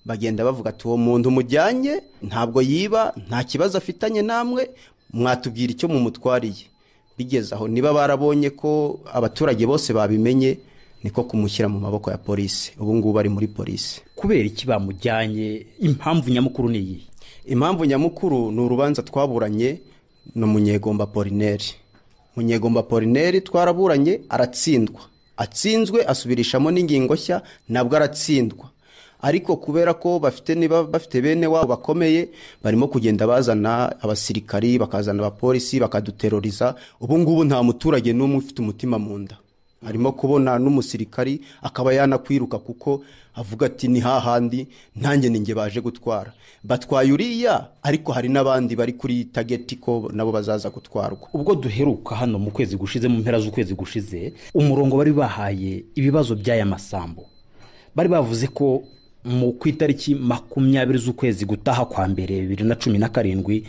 bagenda bavuga ati uwo muntu mujyanye ntabwo yiba, nta kibazo afitanye namwe, mwatubwira icyo mumutwariye. Bigeze aho niba barabonye ko abaturage bose babimenye, niko kumushyira mu maboko ya polisi. Ubu ngubu ari muri polisi. Kubera iki bamujyanye? Impamvu nyamukuru ni iyi? Impamvu nyamukuru ni urubanza twaburanye no Munyegomba Apollinaire. Munyegomba Apollinaire twaraburanye aratsindwa. atsinzwe asubirishamo n'ingingo nshya nabwo aratsindwa. Ariko kubera ko bafite bene wabo bakomeye barimo kugenda bazana abasirikari bakazana abapolisi bakaduteroriza. Ubu ngubu nta muturage n'umwe ufite umutima mu nda, arimo kubona n'umusirikari akaba yanakwiruka kuko avuga ati ni hahandi nanjye ninjye baje gutwara. Batwaye uriya, ariko hari n'abandi bari kuri tageti ko nabo bazaza gutwarwa. Ubwo duheruka hano mu kwezi gushize, mu mpera z'ukwezi gushize, umurongo bari bahaye ibibazo by'aya masambu, bari bavuze ko ku itariki 20 z'ukwezi gutaha kwa mbere 2017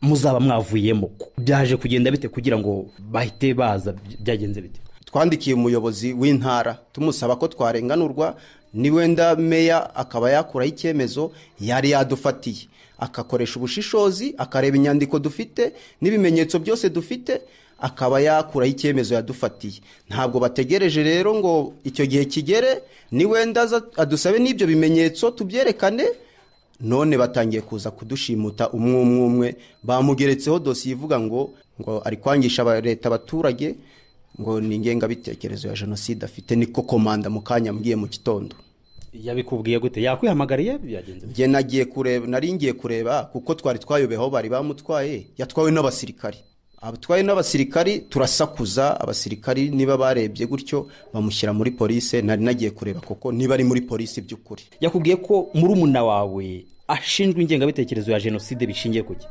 muzaba mwavuyemo. Byaje kugenda bite kugira ngo bahite baza? Byagenze bite? Twandikiye umuyobozi w'intara tumusaba ko twarenganurwa, ni wenda meya akaba yakuraho icyemezo yari yadufatiye, akakoresha ubushishozi akareba inyandiko dufite n'ibimenyetso byose dufite, akaba yakuraho icyemezo yadufatiye. Ntabwo bategereje rero ngo icyo gihe kigere ni wenda adusabe n'ibyo bimenyetso tubyerekane, none batangiye kuza kudushimuta umwe bamugeretseho dosiye ivuga ngo ari kwangisha leta abaturage, ngo ni ingengabitekerezo ya jenoside afite. Niko komanda mu kanya mbwiye mu gitondo. Yabikubwiye gute? Yakwihamagariye? Byagenze bye? Nari ngiye kureba kuko twari twayobeho bari bamutwaye, yatwawe n'abasirikari. Abatwaye n'abasirikari turasakuza, abasirikari niba barebye gutyo bamushyira muri police. Nari nagiye kureba kuko niba ari muri police by'ukuri. Yakubwiye ko murumuna wawe ashinjwa ingengabitekerezo ya jenoside bishingiye kuki?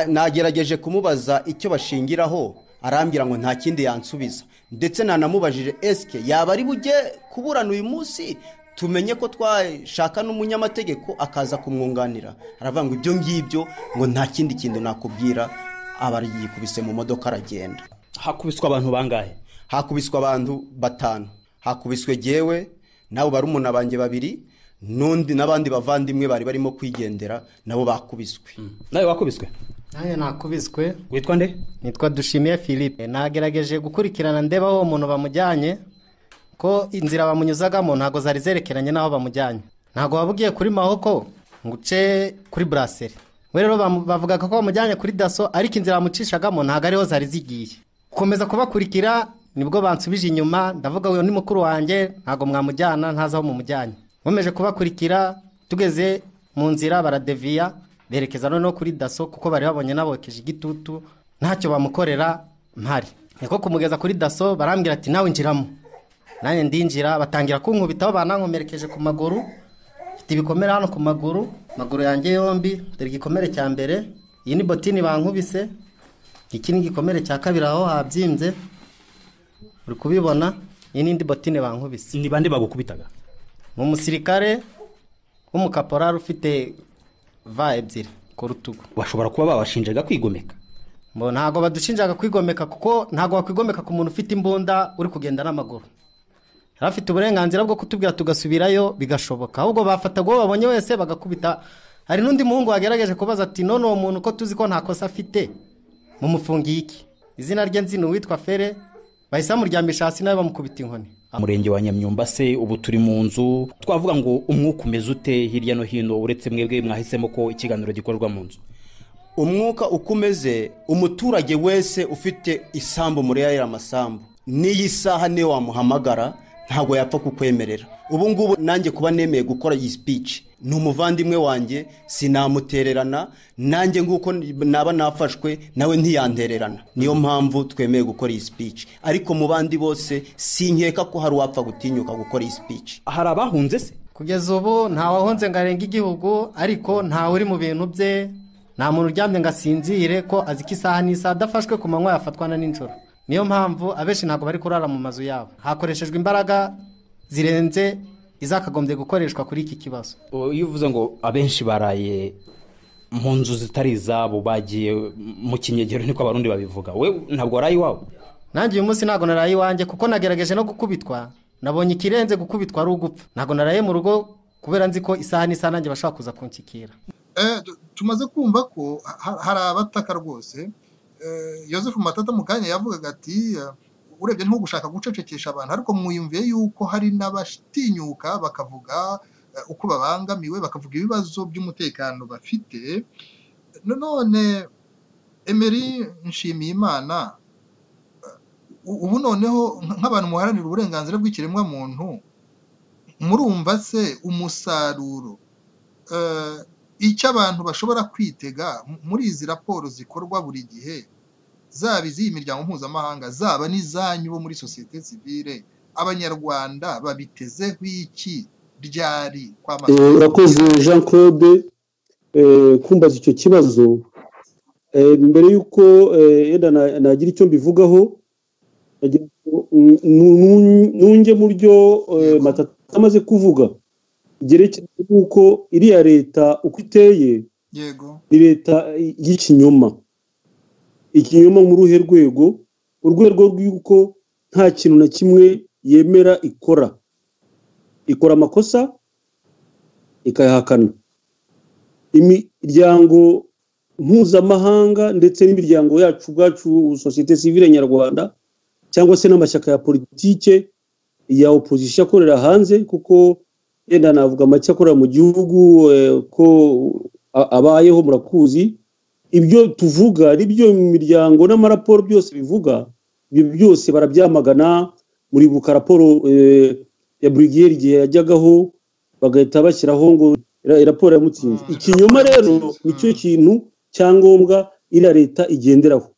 Nagerageje kumubaza icyo bashingiraho, arambwira ngo nta kindi yansubiza, ndetse nanamubajije eske yaba ari bujye kuburana uyu munsi tumenye ko twashaka n'umunyamategeko akaza kumwunganira. Aravuga ngo ibyo ngibyo ngo nta kindi kintu nakubwira, aba yikubise mu modoka aragenda. Hakubiswe abantu bangahe? Hakubiswe abantu 5. Hakubiswe jewe nabo barumuna banjye 2 n'undi n'abandi bavandimwe bari barimo kwigendera nabo bakubiswe. Nawe wakubiswe? Naye nakubiswe. Witwa nde? Nitwa Dushimiye Philippe. Nagerageje gukurikirana ndeba aho umuntu bamujyanye, ko inzira bamunyuzagamo ntago zari zerekeranye naho bamujyanye. Ntago wabugiye kuri Mahoko nguce kuri Brasserie. We rero bavugaga ko bamujyanye kuri Daso, ariko inzira bamucishagamo ntago ariho zari zigiye. Gukomeza kubakurikira nibwo bansubije inyuma, ndavuga uyu ni mukuru wanjye, ntago mwamujyana, ntazaho mumujyanye. Nkomeje kubakurikira, tugeze mu nzira baradeviya berekeza no kuri Daso kuko bari babonye nabokeje igitutu ntacyo bamukorera mpari. Niko kumugeza kuri Daso barambwira ati nawe injiramo. Nanye ndinjira, batangira kunkubitaho banankomerekeje ku maguru. Mfite ibikomere hano ku maguru yanjye yombi, dore igikomere cya mbere, iyi ni botini bankubise, iki ni igikomere cya kabiri aho habyimbye uri kubibona, iyi ni indi botine bankubise. Ni bande bagukubitaga? Mu musirikare w'umukaporari ufite va 2 ku rutugu. Bashobora kuba babashinjaga kwigomeka? Mbo ntago badushinjaga kwigomeka kuko ntago wakwigomeka ku muntu ufite imbunda uri kugenda n'amaguru. Rafite uburenganzira bwo kutubwira tugasubirayo bigashoboka. Ahubwo bafata go babonye wese bagakubita. Hari n'undi muhungu wagerageje kubaza ati none uwo muntu ko tuzi ko nta kosa afite mu mufungi iki? Izina rye nzino witwa Fere, bahise muryamisha hasi nawe bamukubita inkoni. Murenge wa Nyamyumba se ubu turi mu nzu, twavuga ngo umwuka umeze ute hirya no hino uretse mwebwe mwahisemo ko ikiganiro gikorwa mu nzu? Umwuka ukomeze, umuturage wese ufite isambu muri aya masambu n'iyi saha ne wamuhamagara ntago yapfa kukwemerera. Ubu ngubu nanjye kuba nemeye gukora iyi speech ni umuvandimwe wanjye, sinamutererana, nanjye nguko naba nafashwe nawe ntiyantererana. Niyo mpamvu twemeye gukora iyi speech, ariko mu bandi bose sinkeka ko hari wapfa gutinyuka gukora iyi speech. Hari abahunze se? Kugeza ubu nta wahonze ngarenga igihugu, ariko nta uri mu bintu bye, nta muntu uryamye ngasinzire ko aziki isaha n'isaha adafashwe ku manywa yafatwa na ninjoro. Niyo mpamvu abeshi ntago bari kurara mu mazu yabo, hakoreshejwe imbaraga zirenze izakagombye gukoreshwa kuri iki kibazo. Iyo uvuze ngo abenshi baraye mu nzu zitari izabo bagiye mu kinyegero niko abarundi babivuga, we ntabwo waraye iwawe? Nanjye uyu munsi ntago naraye iwanjye kuko nagerageje no gukubitwa, nabonye ikirenze gukubitwa ari ugupfa. Ntago naraye mu rugo kubera nzi ko isaha n'isaha nanjye bashaka kuza kunshyikira. Tumaze kumva ko hari abataka rwose. Joseph Matata mu kanya yavugaga ati urebye nko gushaka gucecekesha abantu, ariko mwiyumviye yuko hari n'abatinyuka bakavuga uko babangamiwe, bakavuga ibibazo by'umutekano bafite. None Emery Nshimiyimana, ubu noneho nk'abantu muharanira uburenganzira bw'ikiremwamuntu murumva se umusaruro icyo abantu bashobora kwitega muri izi raporo zikorwa buri gihe, zaba iz'iyi miryango mpuzamahanga zaba n'izanyu bo muri sosiyete sivile, abanyarwanda babitezeho iki ryari urakoze Jean Claude kumbaza icyo kibazo. Mbere y'uko yenda nagira icyo mbivugaho, nunge mu byo Matata amaze kuvuga byerekeye uko iriya leta uko iteye, ni leta y'ikinyoma. Ikinyoma mu ruhe rwego? Urwego rw'uko nta kintu na kimwe yemera ikora amakosa ikayahakana. Imiryango mpuzamahanga ndetse n'imiryango yacu ubwacu sosiyete sivile nyarwanda cyangwa se n'amashyaka ya politike ya opposition akorera hanze, kuko yenda navuga make akorera mu gihugu ko abayeho murakuzi, ibyo tuvuga ari byo imiryango n'amaraporo byose bivuga, ibyo byose barabyamagana. Muri buka raporo ya Brigadier igihe yajyagaho bagahita bashyiraho ngo raporo yamutsinze. Ikinyoma rero nicyo kintu cyangombwa iriya leta igenderaho.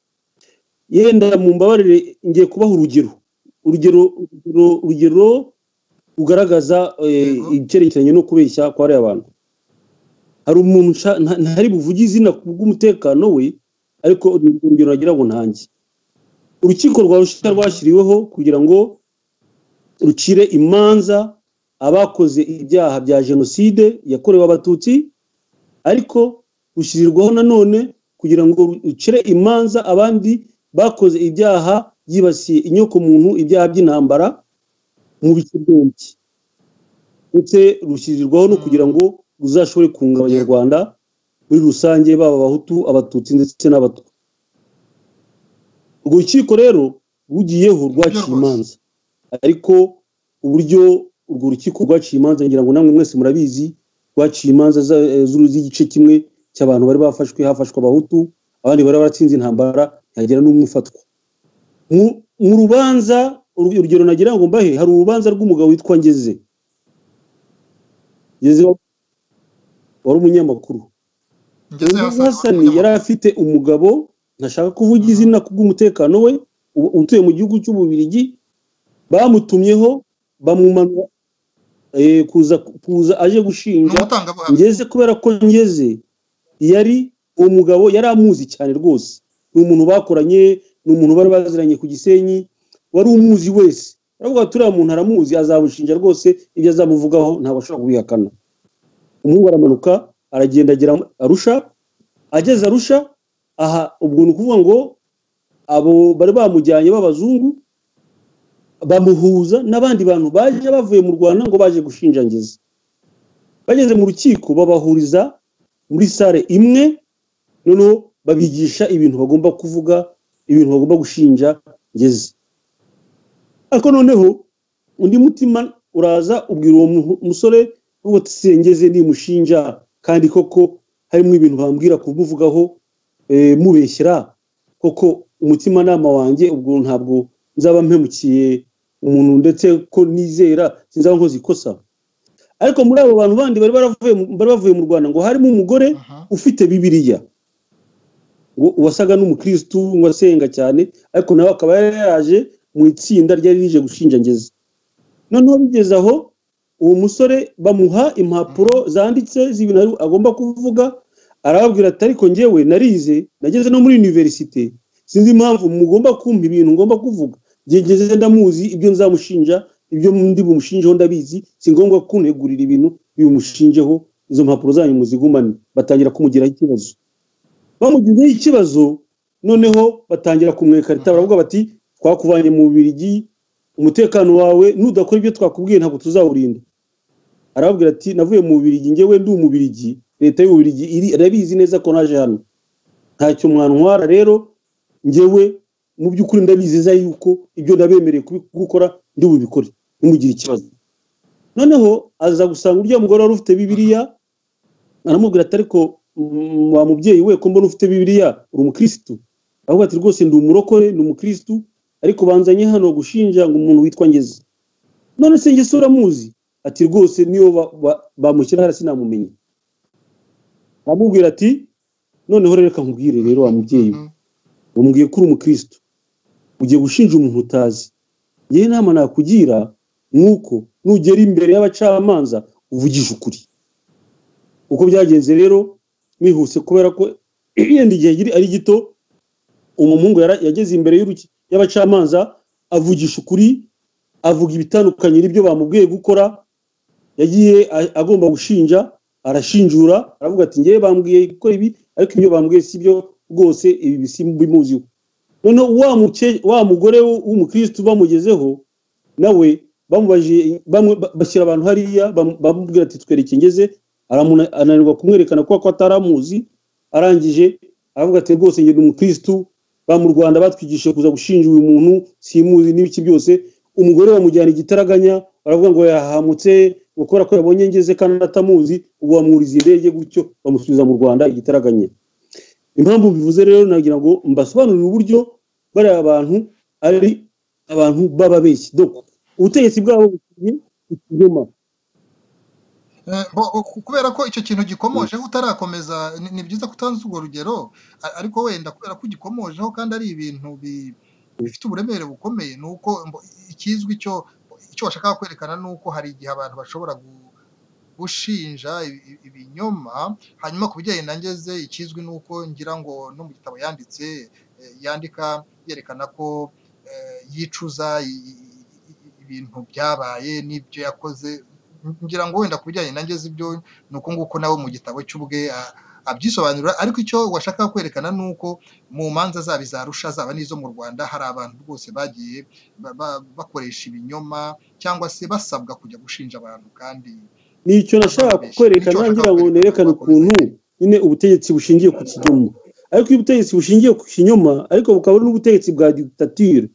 Yenda mu mbabarire ngiye kubaha urugero rugaragaza icyerekeranye no kubeshya kwa ariya bantu. Hari umuntu ntari buvuge izina bw'umutekano we, ariko urugero nagira ngo ntange. Urukiko rwa Arusha rwashyiriweho kugira ngo rucire imanza abakoze ibyaha bya jenoside yakorewe abatutsi, ariko rushyirirwaho nanone kugira ngo rucire imanza abandi bakoze ibyaha byibasiye inyokomuntu, ibyaha by'intambara mu bice byombi, ndetse rushyirirwaho no kugira ngo ruzashobore kunga abanyarwanda muri rusange, baba abahutu, abatutsi ndetse n'abatwa. Urwo rukiko rero rugiyeho rwaciye imanza, ariko uburyo urwo rukiko rwaciye imanza ngira ngo namwe mwese murabizi, rwaciye imanza z'igice kimwe cy'abantu bari hafashwe abahutu, abandi bari baratsinze intambara, ntihagera n'umwe ufatwa. Mu rubanza urugero nagira ngo mbahe, hari urubanza rw'umugabo witwa Ngeze wari umunyamakuru. Hasani yari afite umugabo, ntashaka kuvuga izina kubw'umutekano we, utuye mu gihugu cy'Ububiligi. Bamutumyeho bamumanura kuza aje gushinja Ngeze, kubera ko Ngeze yari uwo mugabo yari amuzi cyane rwose, ni umuntu bakoranye, ni umuntu bari baziranye ku Gisenyi, wari umuzi wese. Aravuga turiya muntu aramuzi, azabushinja rwose, ibyo azamuvugaho ntabwo ashobora kubihakana. Umuhungu aramanuka aragenda agera Arusha. Ageze Arusha, aha ubwo ni ukuvuga ngo abo bari bamujyanye b'abazungu bamuhuza n'abandi bantu baje bavuye mu Rwanda ngo baje gushinja Ngeze. Bageze mu rukiko babahuriza muri sale imwe, noneho babigisha ibintu bagomba kuvuga, ibintu bagomba gushinja Ngeze. Ariko noneho undi mutima uraza ubwira uwo musore ngo Ngeze nimushinja, kandi koko harimo ibintu bambwira kumuvugaho mubeshyira, koko umutima nama wanjye ubwo ntabwo nzaba mpemukiye umuntu, ndetse ko nizera sinzaba nkoze ikosa. Ariko muri abo bantu bandi bari bavuye mu Rwanda ngo harimo umugore ufite Bibiliya, ngo wasaga n'umukristu, ngo asenga cyane, ariko nawe akaba yaraje mu itsinda ryari rije gushinja Ngeze. Noneho bigeze aho uwo musore bamuha impapuro zanditse z'ibintu agomba kuvuga, arababwira ati ariko njyewe narize, nageze no muri universite, sinzi impamvu mugomba kumpa ibintu ngomba kuvuga. Ngeze ndamuzi, ibyo nzamushinja, ibyo ndi bumushinjeho ndabizi, si ngombwa kuntegurira ibintu bimushinjeho, izo mpapuro zanyu muzigumane. Batangira kumugiraho ikibazo. Bamugizeho ikibazo, noneho batangira kumwekarita, baravuga bati twakuvanye mu Bubiligi, umutekano wawe nudakora ibyo twakubwiye ntabwo tuzawurinda. Arababwira ati navuye mu Bubiligi, njyewe ndi umubiligi, leta y'Ububiligi irabizi neza ko naje hano, ntacyo mwantwara. Rero njyewe mu by'ukuri ndabizeza yuko ibyo ndabemereye gukora ndi bubikore, nimugire ikibazo. Noneho aza gusanga urya mugore wari ufite Bibiliya, aramubwira ati ariko wa mubyeyi we ko mbona ufite Bibiliya, uri umukristo? Avuga ati rwose ndi umurokore, ndi umukristo, ariko banzanye hano gushinja ngo umuntu witwa Ngeze. None se Ngeze uramuzi? Ati rwose niyo bamushyira hasi namumenye. Amubwira ati noneho reka nkubwire rero wa mubyeyi umbwiye ko uri umukristo ugiye gushinja umuntu utazi. Yewe nama nakugira nuko nugera imbere y'abacamanza uvugisha ukuri. Uko byagenze rero mihuse kubera ko yenda igihe ari gito umumungu yageze imbere y'abacamanza avugisha ukuri, avuga ibitandukanye n'ibyo bamubwiye gukora. Yagiye agomba gushinja, arashinjura, aravuga ati ngiye bambwiye gukora ibi ariko ibyo bambwiye sibyo rwose, ibi bimuziho. Noneho wa mugore w'umukristo bamugezeho nawe bamubaje bashyira abantu hariya bamubwira ati twereke Ngeze, ananirwa kumwerekana ko ataramuzi. Arangije aravuga ati rwose nge umukristo ba mu Rwanda batwigishije kuza gushinja uyu muntu simuzi n'ibiki byose. Umugore bamujyana igitaraganya, aravuga ngo yahamutse gukora ko yabonye Ngeze kandi atamuzi, ubu bamwuriza indege gutyo bamusubiza mu Rwanda igitaraganya. Impamvu bivuze rero nagira ngo mbasobanurire uburyo bari abantu ari abantu bababeshyi. Donc ubutegetsi bwabo bugiye ikinyoma. Kubera ko icyo kintu gikomojeho utarakomeza ni byiza kutanza urwo rugero, ariko wenda kubera ko gikomojeho kandi ari ibintu bifite uburemere bukomeye, nuko ikizwi icyo washakaga kwerekana nuko hari igihe abantu bashobora gushinja ibinyoma. Hanyuma ku bijyanye na Ngeze ikizwi nuko ngira ngo no mu gitabo yandika yerekana ko yicuza ibintu byabaye n'ibyo yakoze. Ngira ngo wenda ku bijyanye na Ngeze ibyo nuko nguko nawe mu gitabo cy'ubwe abyisobanurira, ariko icyo washaka kwerekana nuko mu manza zaba izarusha zaba n'izo mu Rwanda hari abantu rwose bagiye bakoresha ibinyoma cyangwa se basabwa kujya gushinja abantu. Kandi nicyo nashaka kwerekana ngira ngo nerekane ukuntu nyine ubutegetsi bushingiye ku kinyoma. Ariko iyo ubutegetsi bushingiye ku kinyoma ariko bukaba n'ubutegetsi bwa dictature.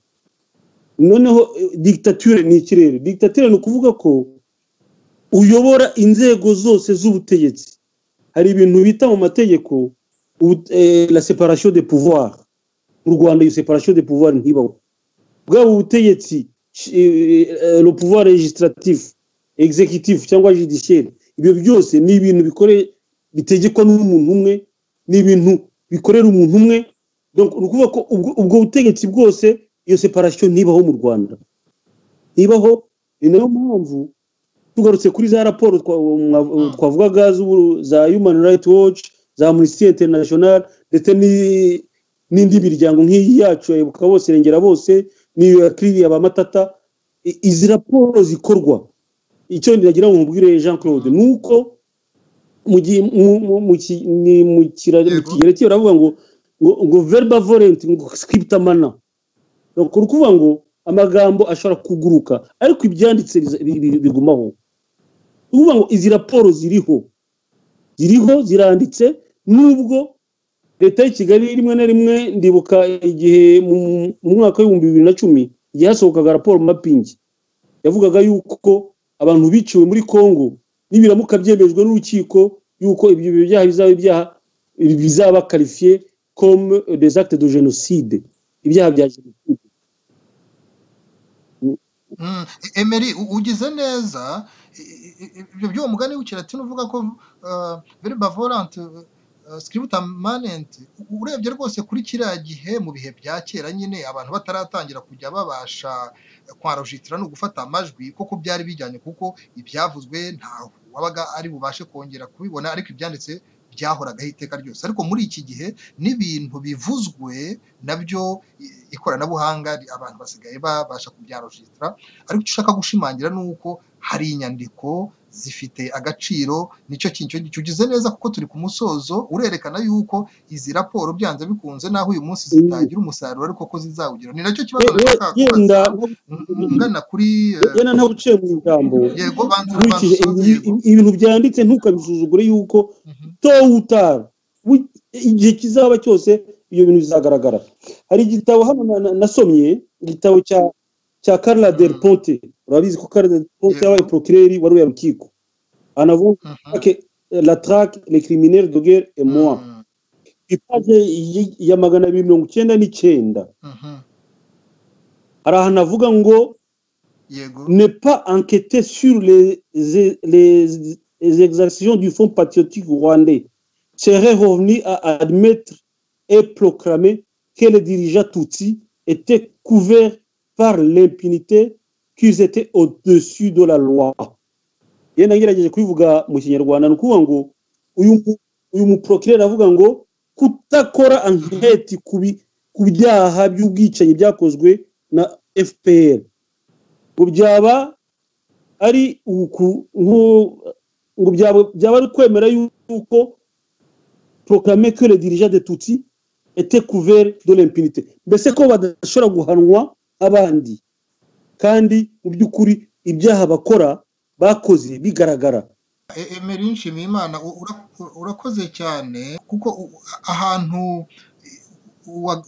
Noneho dictature ni ikirere. Dictature ni ukuvuga ko uyobora inzego zose z'ubutegetsi. Hari ibintu bita mu mategeko la séparation des pouvoirs. Mu Rwanda iyo séparation des pouvoirs ntibaho. Bwabo ubutegetsi le pouvoir législatif, exécutif cyangwa judiciaire, ibyo byose ni ibintu bitegekwa n'umuntu umwe, ni ibintu bikorera umuntu umwe. Donc ukuvuga ko ubwo butegetsi bwose iyo séparation ntibaho mu Rwanda. Ntibaho. Ni nayo mpamvu tugarutse kuri za raporo twavugaga za Human Rights Watch, za Amnesty International ndetse n'indi miryango nk'iyi yacu Ibuka Bose Irengera Bose n'iyo yakiriye abamatata. Izi raporo zikorwa, icyo ndagira ngo mubwire Jean Claude nuko mu kigereki baravuga ngo verba volent ngo scripta mana. Donc kuvuga ngo amagambo ashobora kuguruka ariko ibyanditse bigumaho. Kuvuga ngo izi raporo ziriho ziranditse, nubwo leta ya Kigali rimwe na rimwe ndibuka igihe mu mwaka wa 2010 yasohokaga raporo mapping yavugaga yuko abantu biciwe muri Kongo nibiramuka byemejwe n'urukiko yuko ibyo byaha bizaba qualifié comme des actes de génocide, ibyaha bya génocide. Emery ugize neza ibyo byo mugani w'ikirati uvuga ko verba volent scripta manent. Urebye rwose kuri kiriya gihe mu bihe bya kera nyine abantu bataratangira kujya babasha kwarojitira no gufata amajwi koko byari bijyanye, kuko ibyavuzwe nta wabaga ari bubashe kongera kubibona, ariko ibyanditse byahoragaho iteka ryose. Ariko muri iki gihe n'ibintu bivuzwe nabyo ikoranabuhanga abantu basigaye babasha kubyarojitira. Ariko icyo ushaka gushimangira nuko hari inyandiko zifite agaciro. Nicyo kintu cyugize neza kuko turi ku musozo urerekana yuko izi raporo byanze bikunze naho uyu munsi zitagira umusaruro ariko ko zizawugira. Ni nacyo kibazo nashaka kubaza ngana kuri yena nta buciye mu ijambo. Yego banza ibintu byanditse ntukabisuzugure yuko to utar igihe kizaba cyose iyo bintu bizagaragara. Hari igitabo hano nasomye, igitabo cya Carla Del Ponte. Urabizi ko Carla Del Ponte yabaye procureur wari yarukiko. Anavuga que la traque, les criminels de guerre et moi. Ipaje ya 299. hari ahantu avuga ngo yego ne pas enquêter sur les exactions du Fonds patriotique rwandais serait revenu à admettre et proclamer que les dirigeants Tutsis étaient couverts par l'impunité, qu'ils étaient au-dessus de la loi. Yenda ngerageje kubivuga mu Kinyarwanda nukuvuga ngo uyu muprocureur avuga ngo kutakora enquête ku byaha by'ubwicanyi byakozwe na FPR ngo byaba ari ngo byaba ari kwemera yuko proclamer que les dirigeants de Tutsi étaient couverts de l'impunité. Mbese ko badashobora guhanwa abandi kandi mu by'ukuri ibyaha bakora bakoze bigaragara. Emery Nshimiyimana urakoze cyane kuko ahantu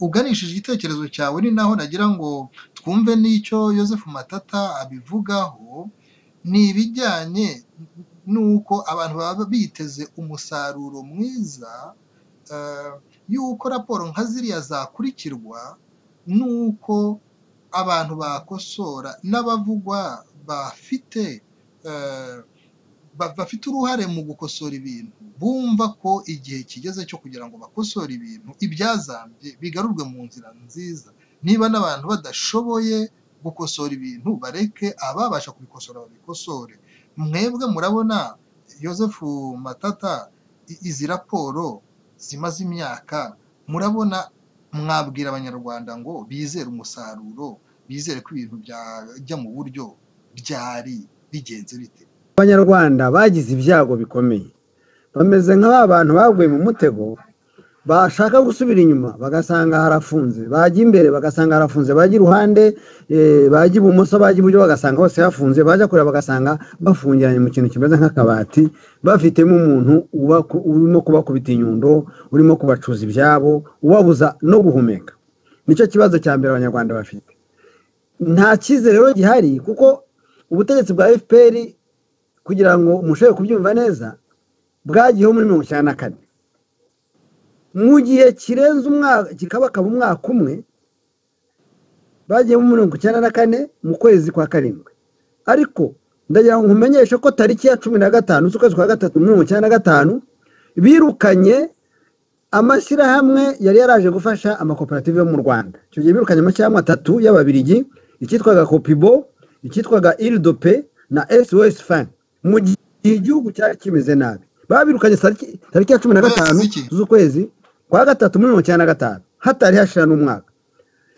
uganishije igitekerezo cyawe ni naho nagira ngo twumve n'icyo Joseph Matata abivugaho, ni ibijyanye nuko abantu baba biteze umusaruro mwiza yuko raporo nka ziriya zakurikirwa, nuko abantu bakosora n'abavugwa bafite uruhare mu gukosora ibintu, bumva ko igihe kigeze cyo kugira ngo bakosore ibintu ibyazambye bigarurwe mu nzira nziza. Niba n'abantu badashoboye gukosora ibintu, bareke ababasha kubikosora babikosore. Mwebwe murabona Joseph Matata, izi raporo zimaze imyaka, murabona mwabwira abanyarwanda ngo bizere umusaruro, bizere ko ibintu byajya mu buryo byari bigenze bite? Abanyarwanda bagize ibyago bikomeye, bameze nk'aba bantu baguye mu mutego, bashaka gusubira inyuma bagasanga harafunze, bajya imbere bagasanga harafunze, bajya iruhande bajya ibumoso bajya iburyo bagasanga hose hafunze, bajya kure bagasanga bafungiranye mu kintu kimeze nk'akabati, bafitemo umuntu urimo kubakubita inyundo, urimo kubacuza ibyabo, ubabuza no guhumeka. Nicyo kibazo cya mbere abanyarwanda bafite. Nta cyizere rero gihari kuko ubutegetsi bwa FPR, kugira ngo mushobore kubyumva neza, bwagiyeho muri 1994 mu gihe kirenze umwaka, kikabakaba umwaka umwe, bagiye muri 1994 mu kwezi kwa karindwi. Ariko ndagira ngo nkumenyeshe ko tariki ya 15 z'ukwezi kwa gatatu 1995 birukanye amashyirahamwe yari yaraje gufasha amakoperative yo mu Rwanda. Icyo gihe birukanye amashyirahamwe 3 y'Ababiligi, icyitwaga Copibo, icyitwaga Ildope na SOS Fin, mu gihe igihugu cyari kimeze nabi. Babirukanye tariki ya 15 z'ukwezi kwa gatatu 1995, hatari hashira n'umwaka.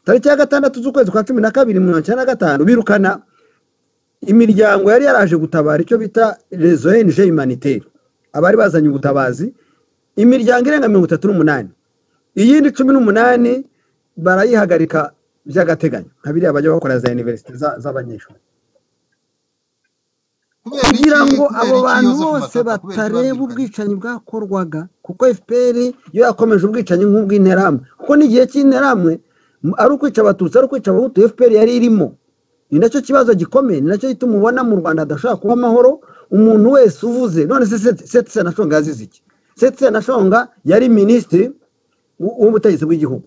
Tariki ya 6 z'ukwezi kwa 12 1995 birukana imiryango yari yaraje gutabara, icyo bita les ONG humanitaires, abari bazanye ubutabazi, imiryango irenga 38. Iyindi 18 barayihagarika by'agateganyo, nkabiriya bajya bakora za university z'abanyeshuri, kugira ngo abo bantu bose batareba ubwicanyi bwakorwaga, kuko FPR yo yakomeje ubwicanyi nk'ubw'interahamwe, kuko n'igihe cy'interahamwe ari ukwica Abatutsi, ari ukwica Abahutu, FPR yari irimo. Ni nacyo kibazo gikomeye, ni nacyo gituma ubona mu Rwanda adashobora kuba amahoro. Umuntu wese uvuze none se Seth Sendashonga yazize iki? Seth Sendashonga yari minisitiri w'ubutegetsi bw'igihugu,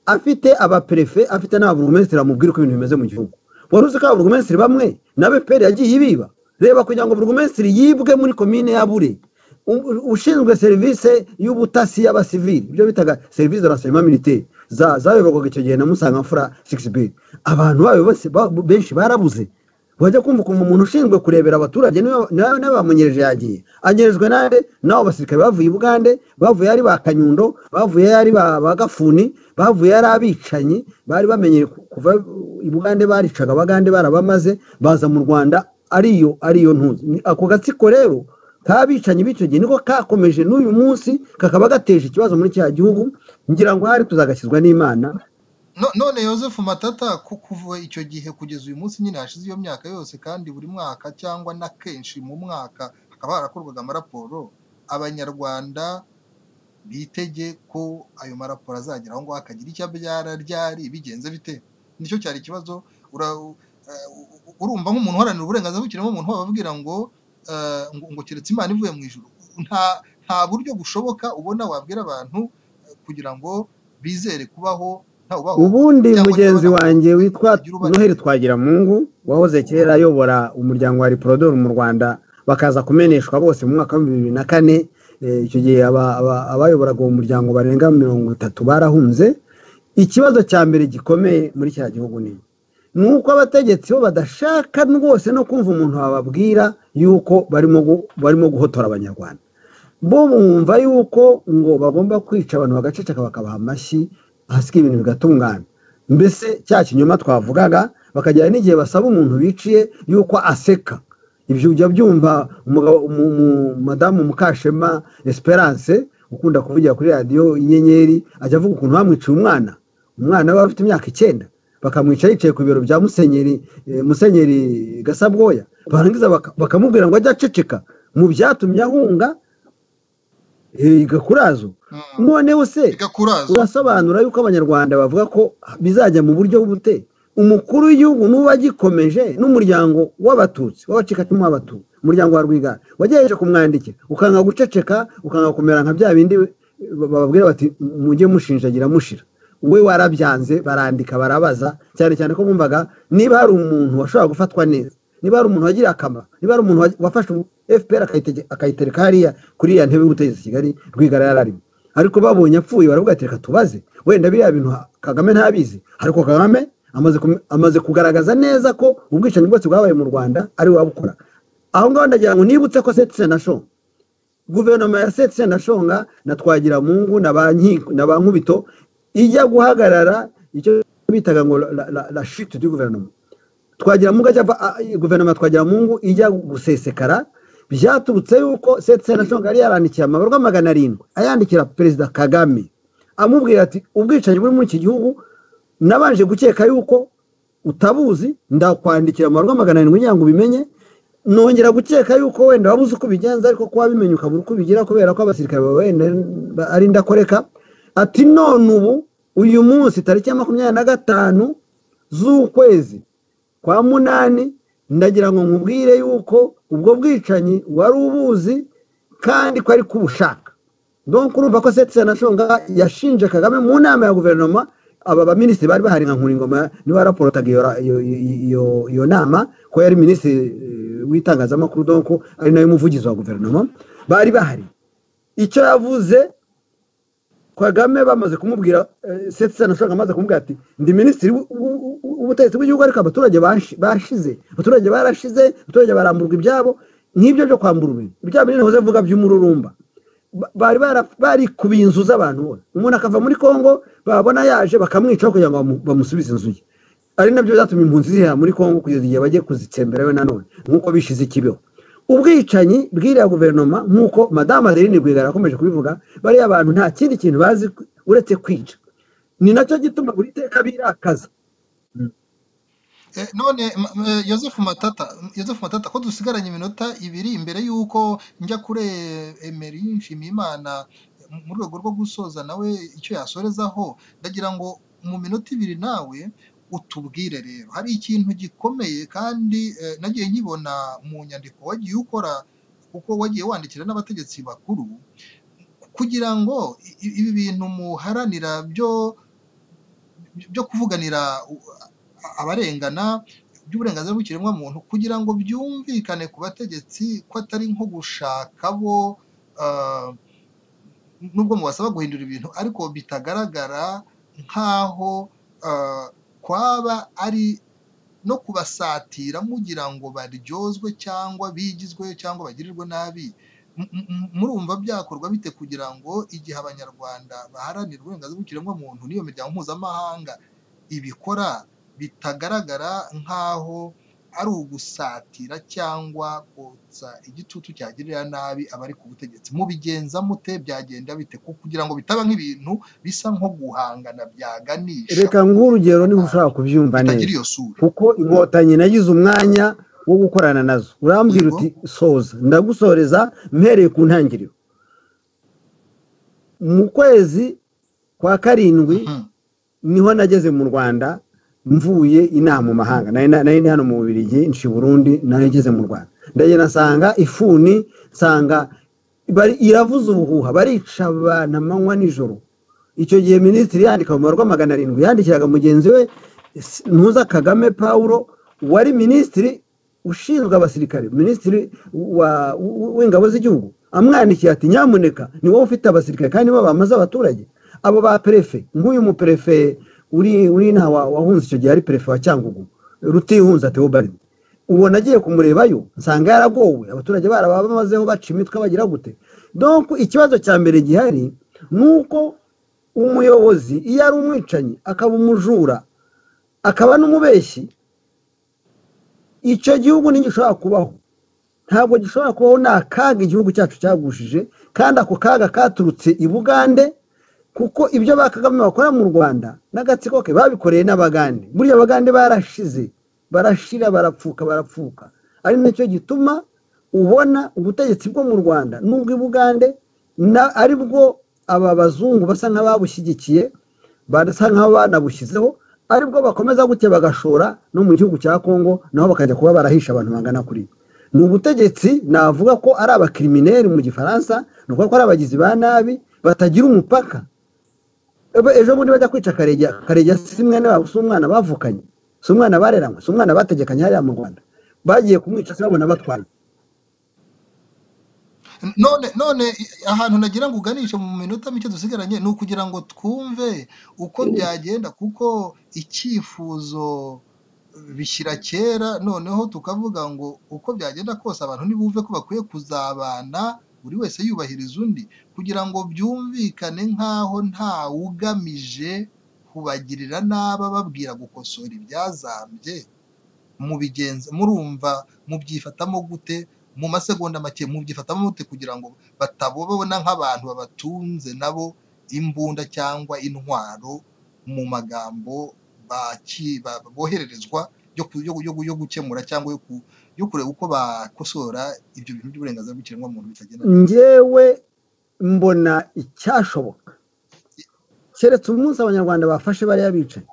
afite abaprefe, afite n'ababurugumesitiri amubwira uko ibintu bimeze mu gihugu. Wari uzi ko ababurugumesitiri bamwe na FPR yagiye ibiba? Reba, kugira ngo burugumesitiri yibwe muri komine ya Bure, ushinzwe serivisi y'ubutasi y'abasivili, ibyo bitaga service de renseignement militaire, zayoborwaga icyo gihe na Musangamfura 6B. Abantu bayo bose benshi barabuze. Wajya kumva umuntu ushinzwe kurebera abaturage nawe bamunyereje yagiye. Anyerejwe nande? Nabo basirikare bavuye i Bugande, bavuye ari ba Kanyundo, bavuye ari ba Gafuni, bavuye ari abicanyi, bari bamenye kuva i Bugande baricaga Abagande barabamaze, baza mu Rwanda ariyo ntuzi. Ako gatsiko rero kabicanyi b'icyo gihe niko kakomeje n'uyu munsi, kakaba gateje ikibazo muri cya gihugu. Ngira ngo hari tuzagashyizwa n'Imana. None Joseph Matata, kuva icyo gihe kugeza uyu munsi nyine hashize iyo myaka yose, kandi buri mwaka cyangwa na kenshi mu mwaka hakaba harakorwaga amaraporo, abanyarwanda bitege ko ayo maraporo azagera aho ngo akagira icyo abyara, ryari bigenze bite? Nicyo cyari ikibazo. Urumva nk'umuntu uharanira uburenganzira bw'ikiremwamuntu bababwira ngo keretse Imana ivuye mu ijuru, nta buryo bushoboka ubona wabwira abantu kugira ngo bizere kubaho ntawubaho ubundi cyangwa mugenzi niba wanjye nawe witwa agira uruhare. Noheli Twagiramungu wahoze kera ayobora umuryango wa Reproder mu Rwanda bakaza kumeneshwa bose mu mwaka wa 2004. Icyo gihe abayoboraga uwo muryango barenga 30 barahunze. Ikibazo cya mbere gikomeye muri cya gihugu ni nuko abategetsi bo badashaka rwose no kumva umuntu bababwira yuko barimo guhotora abanyarwanda. Bo bumva yuko ngo bagomba kwica abantu bagaceceka bakabaha amashyi hasiga ibintu bigatungana. Mbese cya kinyoma twavugaga bakajyana n'igihe basaba umuntu biciye yuko aseka. Ibyo ujya byumva madamu Mukashema Esperance ukunda kuvugira kuri radio Inyenyeri ajya avuga ukuntu bamwiciye umwana we afite imyaka 9 bakamwica yicaye ku biro bya Musenyeri Gasabwoya barangiza bakamubwira ngo ajya aceceka mu byatumye ahunga Gakurazo. Noneho se urasobanura yuko abanyarwanda bavuga ko bizajya mu buryo bute? Umukuru w'igihugu nuba gikomeje n'umuryango w'abatutsi w'abacikacumu w'abatutsi umuryango wa Rwigara wagejeje kumwandikira ukanga guceceka ukanga kumera nka bya bindi bababwira bati mujye mushinjagira mushira. We warabyanze barandika barabaza cyane cyane ko bumvaga niba hari umuntu washobora gufatwa neza, niba hari umuntu wagira akamaro, niba hari umuntu wafashe FPR akayitereka hariya kuri ya ntebe y'ubutegetsi Kigali Rwigara yararimo. Ariko babonye apfuye baravuga ati reka tubaze wenda biriya bintu Kagame ntabizi. Ariko Kagame amaze kugaragaza neza ko ubwicanyi bwose bwabaye mu Rwanda ari we wabukora. Aho ngaho ndagira ngo nibutse ko Sendashonga guverinoma ya Sendashonga na Twagiramungu na Nkubito ijya guhagarara icyo bitaga ngo la chute du gouvernement. Twagiramungu guverinoma Twagiramungu ijya gusesekara byaturutse yuko Sendashonga yari yarandikiye amabarwa 700 ayandikira Perezida Kagame amubwira ati ubwicanyi buri muri iki gihugu nabanje gukeka yuko utabuzi ndakwandikira amabarwa 700 kugira ngo bimenye, nongera gukeka yuko wenda wabuze uko bigenza ariko ko wabimenye ukabura uko bigira kubera ko abasirikare wenda ari ndakoreka. Ati none ubu uyu munsi tariki ya 25 z'ukwezi kwa 8 ndagira ngo nkubwire yuko ubwo bwicanyi wari ubuzi kandi ko ari kubushaka. Donc urumva ko Sendashonga yashinje Kagame mu nama ya guverinoma. Aba baminisitiri bari bahari nka Nkuringoma niwe raportaga iyo nama ko yari minisitiri w'itangazamakuru donc ari nayo muvugizi wa guverinoma bari bahari. Icyo yavuze Kagame bamaze kumubwira Sendashonga amaze kumubwira ati ndi minisitiri w'ubutegetsi bw'igihugu ariko abaturage barashize abaturage baramburwa ibyabo nk'ibyo byo kwambura ibintu ibyabo nyine hoze vuga by'umururumba bari kubinzuza abantu bose. Umuntu akava muri Kongo babona yaje bakamwica kugira ngo bamusubize inzu ye. Ari nabyo byatumye impunzi zihera muri Kongo kugeza igihe bagiye kuzitsembera we nanone nkuko bishize ikibeho. Ubwicanyi bw'iriya guverinoma nkuko Madame Adeline Rwigara akomeje kubivuga bari abantu nta kindi kintu bazi uretse kwica. Ni nacyo gituma buri teka birakaza. None Joseph Matata ko dusigaranye iminota 2 imbere yuko njya kure Emery Nshimiyimana mu rwego rwo gusoza nawe icyo yasorezaho, ndagira ngo mu minota 2 nawe utubwire rero hari ikintu gikomeye kandi nagiye nkibona mu nyandiko wagiye ukora kuko wagiye wandikira n'abategetsi bakuru kugira ngo ibi bintu muharanira byo kuvuganira abarengana by'uburenganzira bw'ikiremwa muntu kugira ngo byumvikane ku bategetsi ko atari nko gushaka bo nubwo mubasaba guhindura ibintu ariko bitagaragara nkaho kwaba ari no kubasatira mugira ngo baryozwe cyangwa bigizwe cyangwa bagirirwe nabi. Murumva byakorwa bite kugira ngo igihe abanyarwanda baharanira uburenganzira bw'ikiremwa muntu n'iyo miryango mpuzamahanga ibikora bitagaragara nkaho ari ugusatira cyangwa kotsa igitutu cyagirira nabi abari ku butegetsi? Mubigenza mute? Byagenda bite kugira ngo bitaba nk'ibintu bisa nko guhangana byaganisha? Reka ngurugero niba ushaka kubyumva neza kuko inkotanyi nagize umwanya wo gukorana nazo. Urambwira uti soza, ndagusoreza mpereye ku ntangiriro. Mu kwezi kwa 7 niho nageze mu Rwanda mvuye inama mu mahanga. Nari hano mu Bubiligi nshi Burundi nageze mu Rwanda. Ndagenda nsanga ifuni nsanga bari iravuza ubuhuha barica abantu amanywa nijoro. icyo gihe minisitiri yandika mu marwa 700 yandikiraga mugenzi we Ntuza Kagame Paulo wari minisitiri ushinzwe abasirikare, minisitiri w'ingabo z'igihugu, amwandikiye ati nyamuneka ni wowe ufite abasirikare kandi nibo bamaze abaturage. Abo ba perefe, nk'uyu mu perefe uri nta wahunze icyo gihe ari perefe wa Cyangugu Rutihunza Theobald, ubona agiye kumurebayo nsanga yaragowe, abaturage barabamazeho baca imitwe bagira gute. Donc ikibazo cya mbere gihari nuko umuyobozi iyo ari umwicanyi akaba umujura akaba n'umubeshyi, icyo gihugu ntigishobora kubaho, ntabwo gishobora kubaho. ni akaga igihugu cyacu cyagushije, kandi ako kaga katurutse i Bugande, kuko ibyo Kagame bakora mu Rwanda n'agatsiko ke babikoreye n'Abagande. Buriya Abagande barashize, barashira, barapfuka. Ari nacyo gituma ubona ubutegetsi bwo mu Rwanda n'ubwo i Bugande ari bwo aba bazungu basa nk'ababushyigikiye, basa nk'aho banabushyizeho, aribwo bakomeza gutya bagashora no mu gihugu cya Kongo, naho bakajya kuba barahisha abantu bangana kuri. Ni ubutegetsi navuga ko ari abakrimineri mu Gifaransa, ni ukuvuga ko ari abagizi ba nabi batagira umupaka. Ejo bundi bajya kwica Karegeya si mwene wabo, si umwana bavukanye, si umwana bareranywe, si umwana bategekanye hariya mu Rwanda, bagiye kumwica se babona batwaye. none ahantu nagira ngo uganishe mu minota mike dusigaranye ni ukugira ngo twumve uko byagenda, kuko icyifuzo bishyira kera, noneho tukavuga ngo uko byagenda kose abantu ntibumve ko bakwiye kuzabana buri wese yubahiriza undi, kugira ngo byumvikane nk'aho nta ugamije kubagirira nabi babwira gukosora ibyazambye. Mubigenza murumva mubyifatamo gute? Mu masegonda make mubyifatamo gute kugira ngo batabona nk'abantu babatunze nabo imbunda cyangwa intwaro mu magambo bohererezwa yo gukemura cyangwa yo kureba uko bakosora ibyo bintu by'uburenganzira bw'ikiremwamuntu bitagenda? Njyewe mbona icyashoboka keretse umunsi abanyarwanda bafashe bariya bicanyi,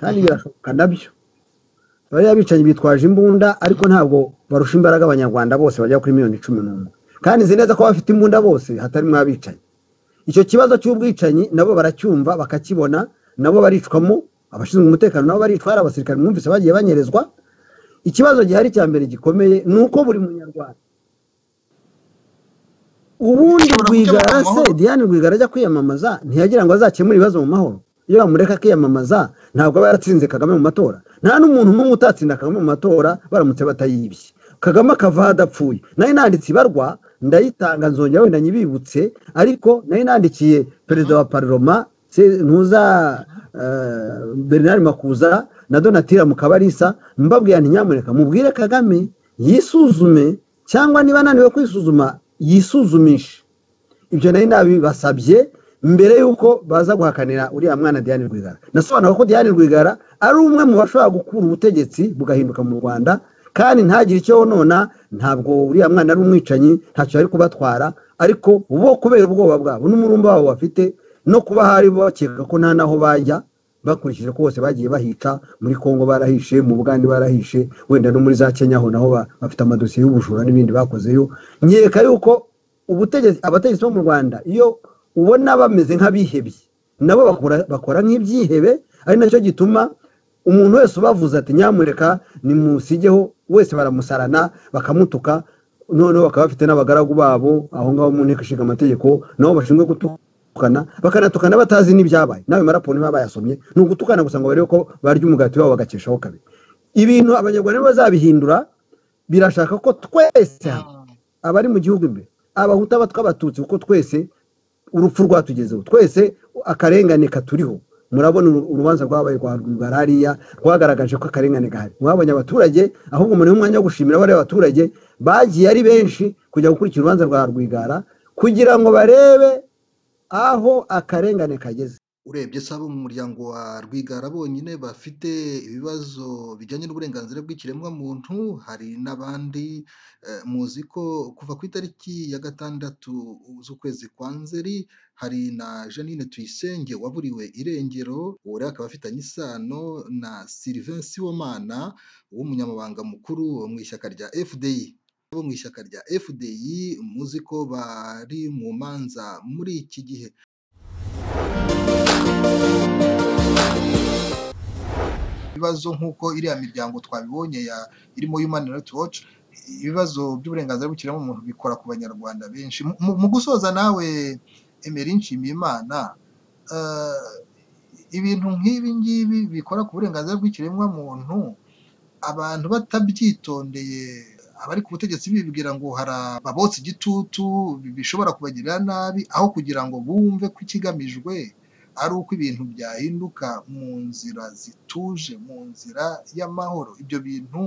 kandi birashoboka nabyo. Bariya bicanyi bitwaje imbunda, ariko ntabwo barusha imbaraga abanyarwanda bose bajya kuri 11,000,000, kandi nzi neza ko bafite imbunda bose hatarimo abicanyi. Icyo kibazo cy'ubwicanyi nabo baracyumva bakakibona, nabo baricwamo, abashinzwe umutekano nabo baricwa, hari abasirikare mwumvise bagiye banyerezwa. Ikibazo gihari cya mbere gikomeye ni uko buri munyarwanda ubundi Rwigara se, Diane Rwigara ajya kwiyamamaza ntiyagira ngo azakemure ibibazo mu mahoro. Iyo bamureka akiyamamaza ntabwo aba yaratsinze Kagame mu matora. Nta n'umuntu n'umwe utatsinda Kagame mu matora baramutse batayibye. Kagame akava adapfuye. Nari nanditse ibarwa ndayitanga, nzongera wenda nyibibutse, ariko nari nandikiye perezida wa Parlement Ntuza Bernard Makuza na Donatilla Mukabalisa, mbabwira nti nyamuneka mubwire Kagame yisuzume, cyangwa niba ananiwe kwisuzuma yisuzumishe. Ibyo nari nabibasabye mbere yuko baza guhakanira uriya mwana Diane Rwigara. Nasobanura ko Diane Rwigara ari umwe mu bashobora gukura ubutegetsi bugahinduka mu Rwanda, kandi ntagire icyo wonona. Ntabwo uriya mwana ari umwicanyi, ntacyo ari kubatwara, ariko bo kubera ubwoba bwabo n'umurumba wabo bafite, no kuba hari bakeka ko nta naho bajya, bakurikije ko bose bagiye bahica. Muri Kongo barahishe, mu Bugande barahishe, wenda no muri za Kenya ho naho bafite amadosiye y'ubujura n'ibindi bakozeyo. Nkeka yuko abategetsi bo mu Rwanda iyo ubona bameze nk'abihebye, nabo bakora nk'ibyihebe. Ari nacyo gituma umuntu wese ubavuze ati nyamuneka nimusigeho, wese baramusarana bakamutuka. Noneho bakaba bafite n'abagaragu babo aho ngaho mu nteko ishinga amategeko, nabo bashinzwe gutukana, bakanatukana batazi n'ibyabaye. Nawe maraporo niba bayasomye, ni ugutukana gusa ngo barebe ko barya umugati wabo bagakeshaho kabiri. Ibintu abanyarwanda bazabihindura, birashaka ko twese abari mu gihugu imbere, abahuta abatwa abatutsi, kuko twese urupfu rwatugezeho, twese akarengane katuriho. Murabona urubanza rwabaye kwa Rwigara hariya rwagaragaje ko akarengane gahari. Mwabonye abaturage, ahubwo muri umwanya wo gushimira bari abaturage bagiye ari benshi kujya gukurikira urubanza rwa Rwigara, kugira ngo barebe aho akarengane kageze. Urebye sabo mu muryango wa Rwigara bonyine bafite ibibazo bijyanye n'uburenganzira bw'ikiremwamuntu, hari n'abandi. Muzi ko kuva ku itariki ya 6 z'ukwezi kwa Nzeri hari na Jeanine Tuyisenge waburiwe irengero. Uwo rero akaba afitanye isano na Sylvain Sibomana w'umunyamabanga mukuru mu ishyaka rya FDI. Bo mu ishyaka rya FDI muzi ko bari mu manza muri iki gihe. ibibazo nk'uko iriya miryango twabibonye irimo Human Rights Watch, ibibazo by'uburenganzira bw'ikiremwamuntu bikora ku banyarwanda benshi. Mu gusoza nawe Emery Nshimiyimana, ibintu nk'ibi ngibi bikora ku burenganzira bw'ikiremwamuntu, abantu batabyitondeye, abari ku butegetsi bibwira ngo hari ababotsa igitutu bishobora kubagirira nabi, aho kugira ngo bumve ko ikigamijwe ari uko ibintu byahinduka mu nzira zituje, mu nzira y'amahoro. Ibyo bintu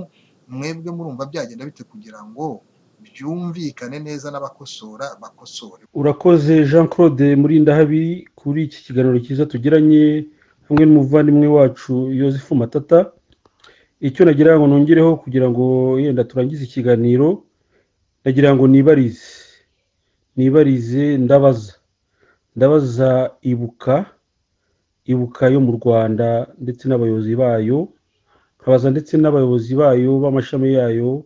mwebwe murumva byagenda bite kugira ngo byumvikane neza n'abakosora bakosore? urakoze Jean Claude Murindahabi kuri iki kiganiro cyiza tugiranye hamwe n'umuvandimwe wacu Yozefu Matata. Icyo nagira ngo nongereho kugira ngo yenda turangize ikiganiro, nagira ngo nibarize ndabaza ibuka yo mu Rwanda ndetse n'abayobozi bayo, nkabaza ndetse n'abayobozi bayo b'amashami yayo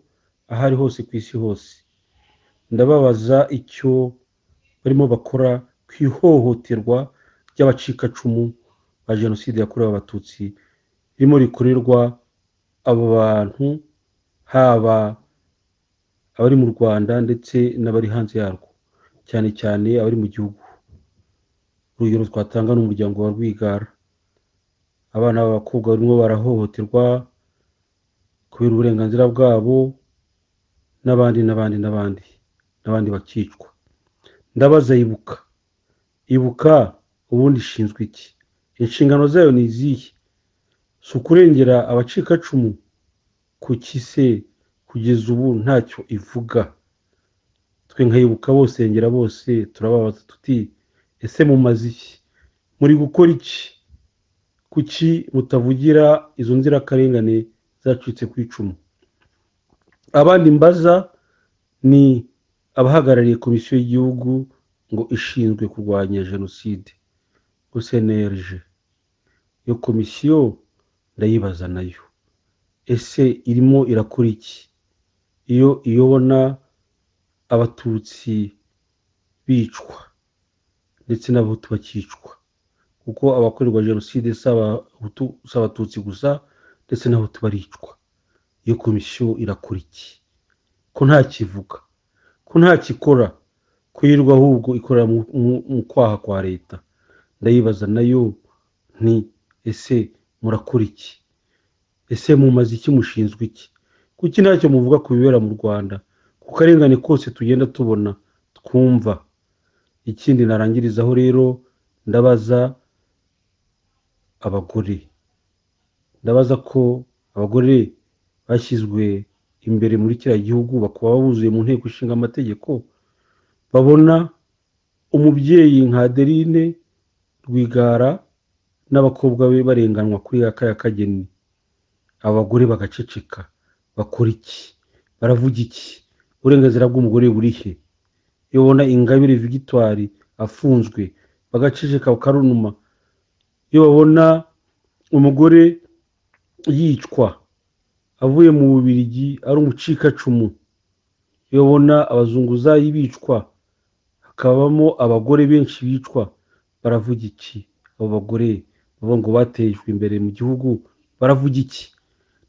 ahari hose ku isi hose. Ndababaza icyo barimo bakora ku ihohoterwa ry'abacikacumu ba jenoside yakorewe abatutsi ririmo rikorerwa abo bantu, haba abari mu Rwanda ndetse n'abari hanze yarwo, cyane cyane abari mu gihugu. Urugero twatanga n'umuryango wa Rwigara, abana b'abakobwa barimo barahohoterwa kubera uburenganzira bwabo, n'abandi bakicwa. Ndabaza ibuka ubundi ishinzwe iki? Inshingano zayo ni izihe? Si ukurengera abacikacumu? Kuki se kugeza ubu ntacyo ivuga? Twe nkayibuka bose ngera bose turababaza tuti ese mumaze iki? Muri gukora iki? Kuki mutavugira izo nzirakarengane zacitse ku icumu? Abandi mbaza ni abahagarariye komisiyo y'igihugu ngo ishinzwe kurwanya jenoside, CNRG. Iyo komisiyo ndayibaza nayo, ese irimo irakora iki iyo iyobona abatutsi bicwa ndetse n'abahutu bakicwa? Kuko abakorerwa jenoside si abatutsi gusa, ndetse n'abahutu baricwa. Iyo komisiyo irakora iki ko nta kivuga, ko nta kikora, ko yirirwa ahubwo ikorera mu kwaha kwa leta? Ndayibaza nayo nti ese murakora iki? Ese mumaze iki? Mushinzwe iki? Kuki ntacyo muvuga ku bibera mu Rwanda, ku karengane kose tugenda tubona twumva? Ikindi narangirizaho rero, ndabaza abagore, ndabaza ko abagore bashyizwe imbere muri kiriya gihugu bakaba buzuye mu nteko ishinga amategeko, babona umubyeyi nka Adeline Rwigara n'abakobwa be barenganwa kuri aka kageni, abagore bagaceceka. Bakora iki? Baravuga iki? Uburenganzira bw'umugore burihe? Iyo babona Ingabire Victoire afunzwe bagaceceka bakarunuma, iyo babona umugore yicwa avuye mu Bubiligi ari umucikacumu, iyo babona abazunguzayi bicwa hakabamo abagore benshi bicwa, baravuga iki? Abo bagore bavuga ngo batejwe imbere mu gihugu baravuga iki?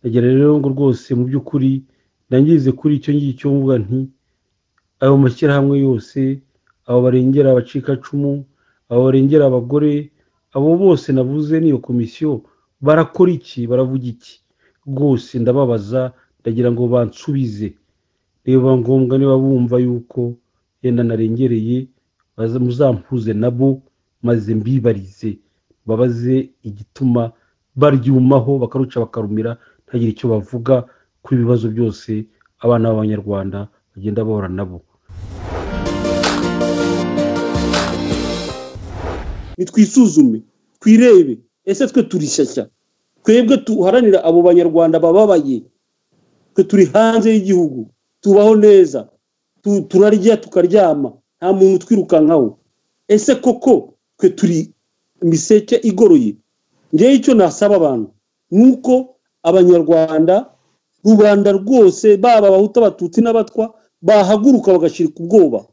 Nagira rero ngo rwose mu by'ukuri ndangize kuri icyo ngicyo mvuga nti ayo mashyirahamwe yose, abo barengera abacikacumu, abo barengera abagore, abo bose navuze n'iyo komisiyo barakora iki? Baravuga iki? Rwose ndababaza, ndagira ngo bansubize. Niba ngombwa, niba bumva yuko yenda narengereye, muzampuze nabo maze mbibarize, babaze igituma baryumaho bakaruca bakarumira, ntagire icyo bavuga kuri ibibazo byose abana b'abanyarwanda bagenda bahura nabo. Nitwisuzume, twirebe, ese twe turi shyashya? Twebwe tuharanira abo banyarwanda bababaye, twe turi hanze y'igihugu, tubaho neza, turarya tukaryama, nta muntu twirukankaho. Ese koko twe turi miseke igoroye? Ngewe icyo nasaba abantu nuko abanyarwanda, rubanda rwose, baba abahutu, abatutsi n'abatwa, bahaguruka bagashirika ubwoba.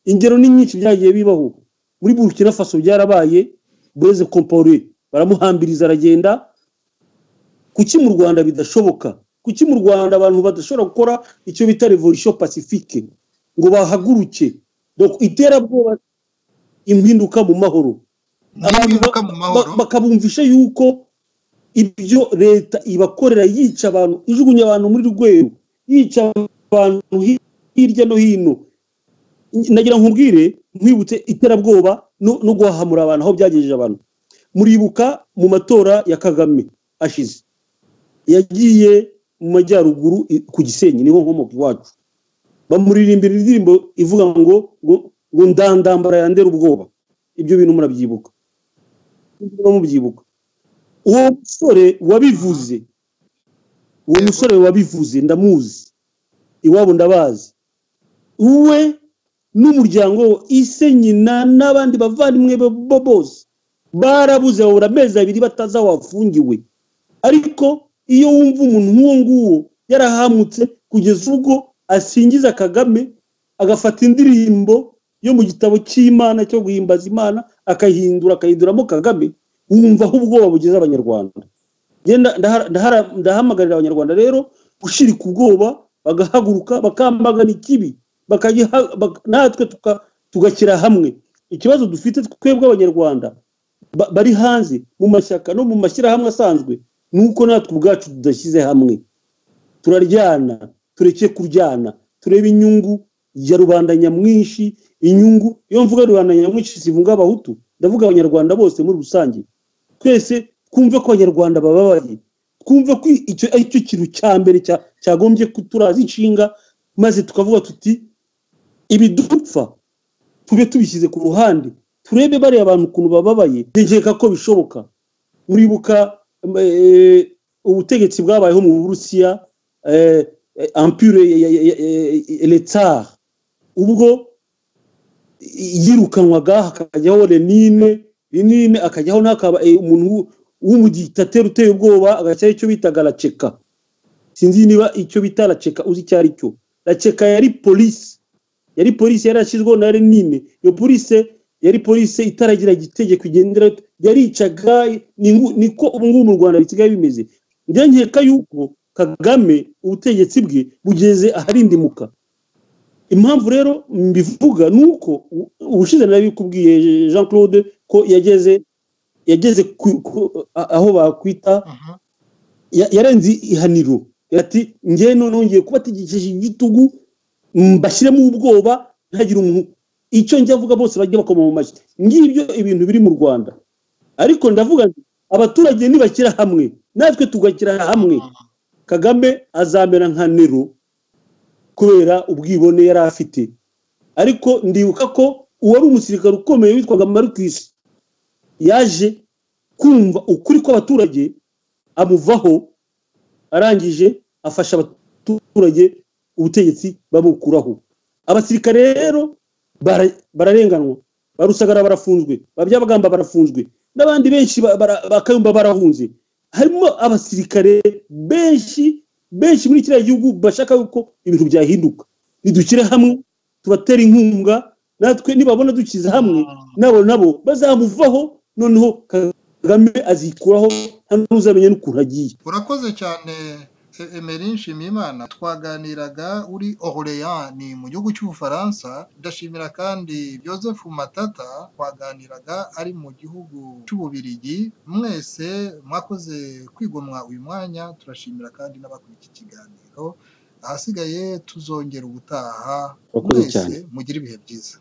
Ingero ni nyinshi byagiye bibaho. Muri Burkina Faso byarabaye, Blaise Compaoré baramuhambiriza aragenda. Kuki mu Rwanda bidashoboka? Kuki mu Rwanda abantu badashobora gukora icyo bita revolution pacifique ngo bahaguruke? Donc iterabwoba impinduka mu mahoro, bakabumvisha yuko ibyo leta ibakorera yica abantu, ijugunya abantu muri rwego, yica abantu hirya no hino. Nagira nkubwire nkwibutse iterabwoba no guhahamura abantu aho byagejeje abantu. Muribuka mu matora ya Kagame ashize, yagiye mu majyaruguru ku Gisenyi, niho nkomoka iwacu, bamuririmbira indirimbo ivuga ngo ndandambara yandera ubwoba. Ibyo bintu murabyibuka? Uwo musore wabivuze ndamuzi, iwabo ndabazi, uwe n'umuryango ise nyina n'abandi bavandimwe bose barabuze babura amezi 2 bataza wafungiwe. Ariko iyo wumva umuntu nk'uwo nguwo yarahamutse kugeza ubwo asingiza Kagame, agafata indirimbo yo mu gitabo cy'Imana cyo guhimbaza Imana akahinduramo Kagame, wumva aho ubwoba bugeze abanyarwanda. Ndahamagarira abanyarwanda rero gushirika ubwoba, bagahaguruka bakamagana ikibi, natwe tugakira hamwe. Ikibazo dufite twebwe abanyarwanda bari hanze mu mashyaka no mu mashyirahamwe asanzwe nuko natwe ubwacu tudashyize hamwe. Turaryana, tureke kuryana, turebe inyungu ya rubanda nyamwinshi. Inyungu iyo mvuga rubanda nyamwinshi sivuga abahutu, ndavuga abanyarwanda bose muri rusange. Twese twumve ko abanyarwanda bababaye, twumve ko icyo kintu cya mbere cyagombye kuturaza inshinga, maze tukavuga tuti ibi dupfa tube tubishyize ku ruhande, turebe bari abantu ukuntu bababaye. Nkeka ko bishoboka. Muribuka ubutegetsi bwabayeho mu Burusiya, empire l'État, ubwo yirukanwaga hakajyaho Lenine akajyaho nakaba umuntu w'umudictateur uteye ubwoba, agacyaho icyo bita Galacheka. Sinzi niba icyo bita Galacheka uzi cyari cyo. Galacheka yari police yarashyizweho na Lenine. Iyo police yari police itaragira igitegeko igendera, yaricaga. Niko ubu ngubu mu Rwanda bisigaye bimeze. Nkeka yuko Kagame ubutegetsi bwe bugeze aharindimuka. Impamvu rero mbivuga nuko ubushize nabikubwiye Jean Claude ko yageze aho bakwita yarenze ihaniro. Ati ngiye nongeye kubategekesha igitugu, mbashyiremo ubwoba, ntagira umuntu icyo njya avuga bose bajya bakoma mu mashyi. Ngibyo ibintu biri mu Rwanda. Ariko ndavuga abaturage nibakira hamwe, natwe tugakira hamwe, Kagame azamera nka Nero kubera ubwibone yari afite. Ariko ndibuka ko uwari umusirikare ukomeye witwaga Marquis yaje kumva ukuri kw'abaturage, amuvaho, arangije afasha abaturage ubutegetsi babukuraho. Abasirikare rero bararenganwa, barusagara barafunzwe, babyabagamba barafunzwe, n'abandi benshi bakayumba barahunze. Harimo abasirikare benshi muri kiriya gihugu bashaka yuko ibintu byahinduka. Nidukire hamwe, tubatera inkunga, natwe nibabona dukiza hamwe nabo bazamuvaho, noneho Kagame azikuraho ntuzamenye n'ukuntu agiye. Urakoze cyane Emery Nshimiyimana. Twaganiraga uri Orléans ni mu gihugu cy'Ubufaransa. Ndashimira kandi Joseph Matata twaganiraga ari mu gihugu cy'Ububiligi. Mwese mwakoze kwigomwa uyu mwanya. Turashimira kandi n'abakurikiye ikiganiro. Ahasigaye tuzongera ubutaha. Mwese mugire ibihe byiza.